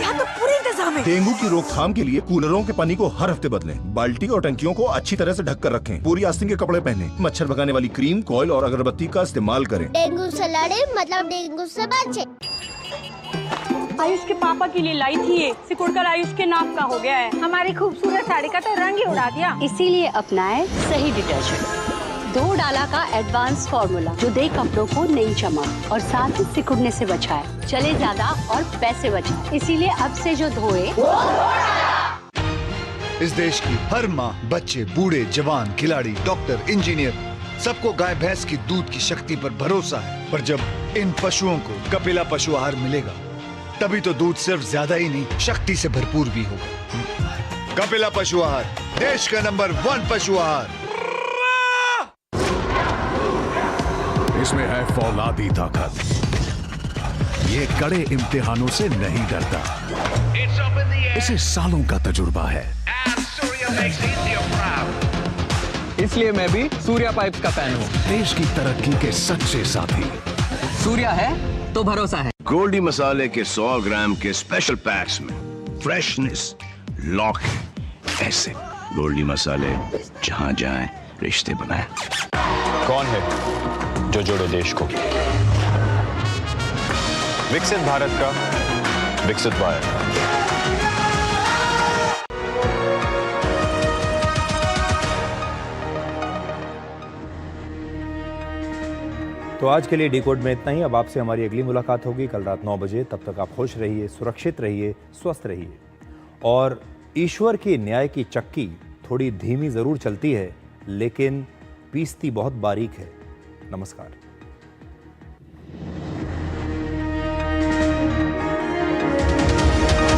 यहाँ तो पूरे इंतजाम है। डेंगू की रोकथाम के लिए कूलरों के पानी को हर हफ्ते बदलें। बाल्टी और टंकियों को अच्छी तरह से ढक कर रखें। पूरी आस्तीन के कपड़े पहने। मच्छर भगाने वाली क्रीम, कॉइल और अगरबत्ती का इस्तेमाल करें। डेंगू से लड़े मतलब डेंगू से बचे। आयुष के पापा के लिए लाई थी ये, सिकुड़कर आयुष के नाम का हो गया है। हमारी खूबसूरत साड़ी का तो रंग ही उड़ा दिया। इसीलिए अपनाए सही डिटर्जेंट, धो डाला का एडवांस फॉर्मूला जो दे कपड़ों को नई चमक और साथ ही सिकुड़ने से बचाए, चले ज्यादा और पैसे बचाए। इसीलिए अब से जो धोए इस देश की हर माँ, बच्चे, बूढ़े, जवान, खिलाड़ी, डॉक्टर, इंजीनियर, सबको गाय भैंस की दूध की शक्ति पर भरोसा है। पर जब इन पशुओं को कपिला पशु आहार मिलेगा, तभी तो दूध सिर्फ ज्यादा ही नहीं, शक्ति से भरपूर भी होगा। कपिला पशु आहार, देश का नंबर 1 पशु आहार। इसमें है फौलादी ताकत, ये कड़े इम्तिहानों से नहीं डरता, इसे सालों का तजुर्बा है। इसलिए मैं भी सूर्या पाइप्स का फैन हूँ। देश की तरक्की के सच्चे साथी। सूर्या है तो भरोसा है। गोल्डी मसाले के 100 ग्राम के स्पेशल पैक्स में फ्रेशनेस लॉक है। ऐसे गोल्डी मसाले जहां जाएं रिश्ते बनाएं। कौन है जो जोड़े देश को? विकसित भारत का विकसित वायर। तो आज के लिए डिकोड में इतना ही। अब आपसे हमारी अगली मुलाकात होगी कल रात 9 बजे। तब तक आप खुश रहिए, सुरक्षित रहिए, स्वस्थ रहिए। और ईश्वर की न्याय की चक्की थोड़ी धीमी जरूर चलती है, लेकिन पीसती बहुत बारीक है। नमस्कार।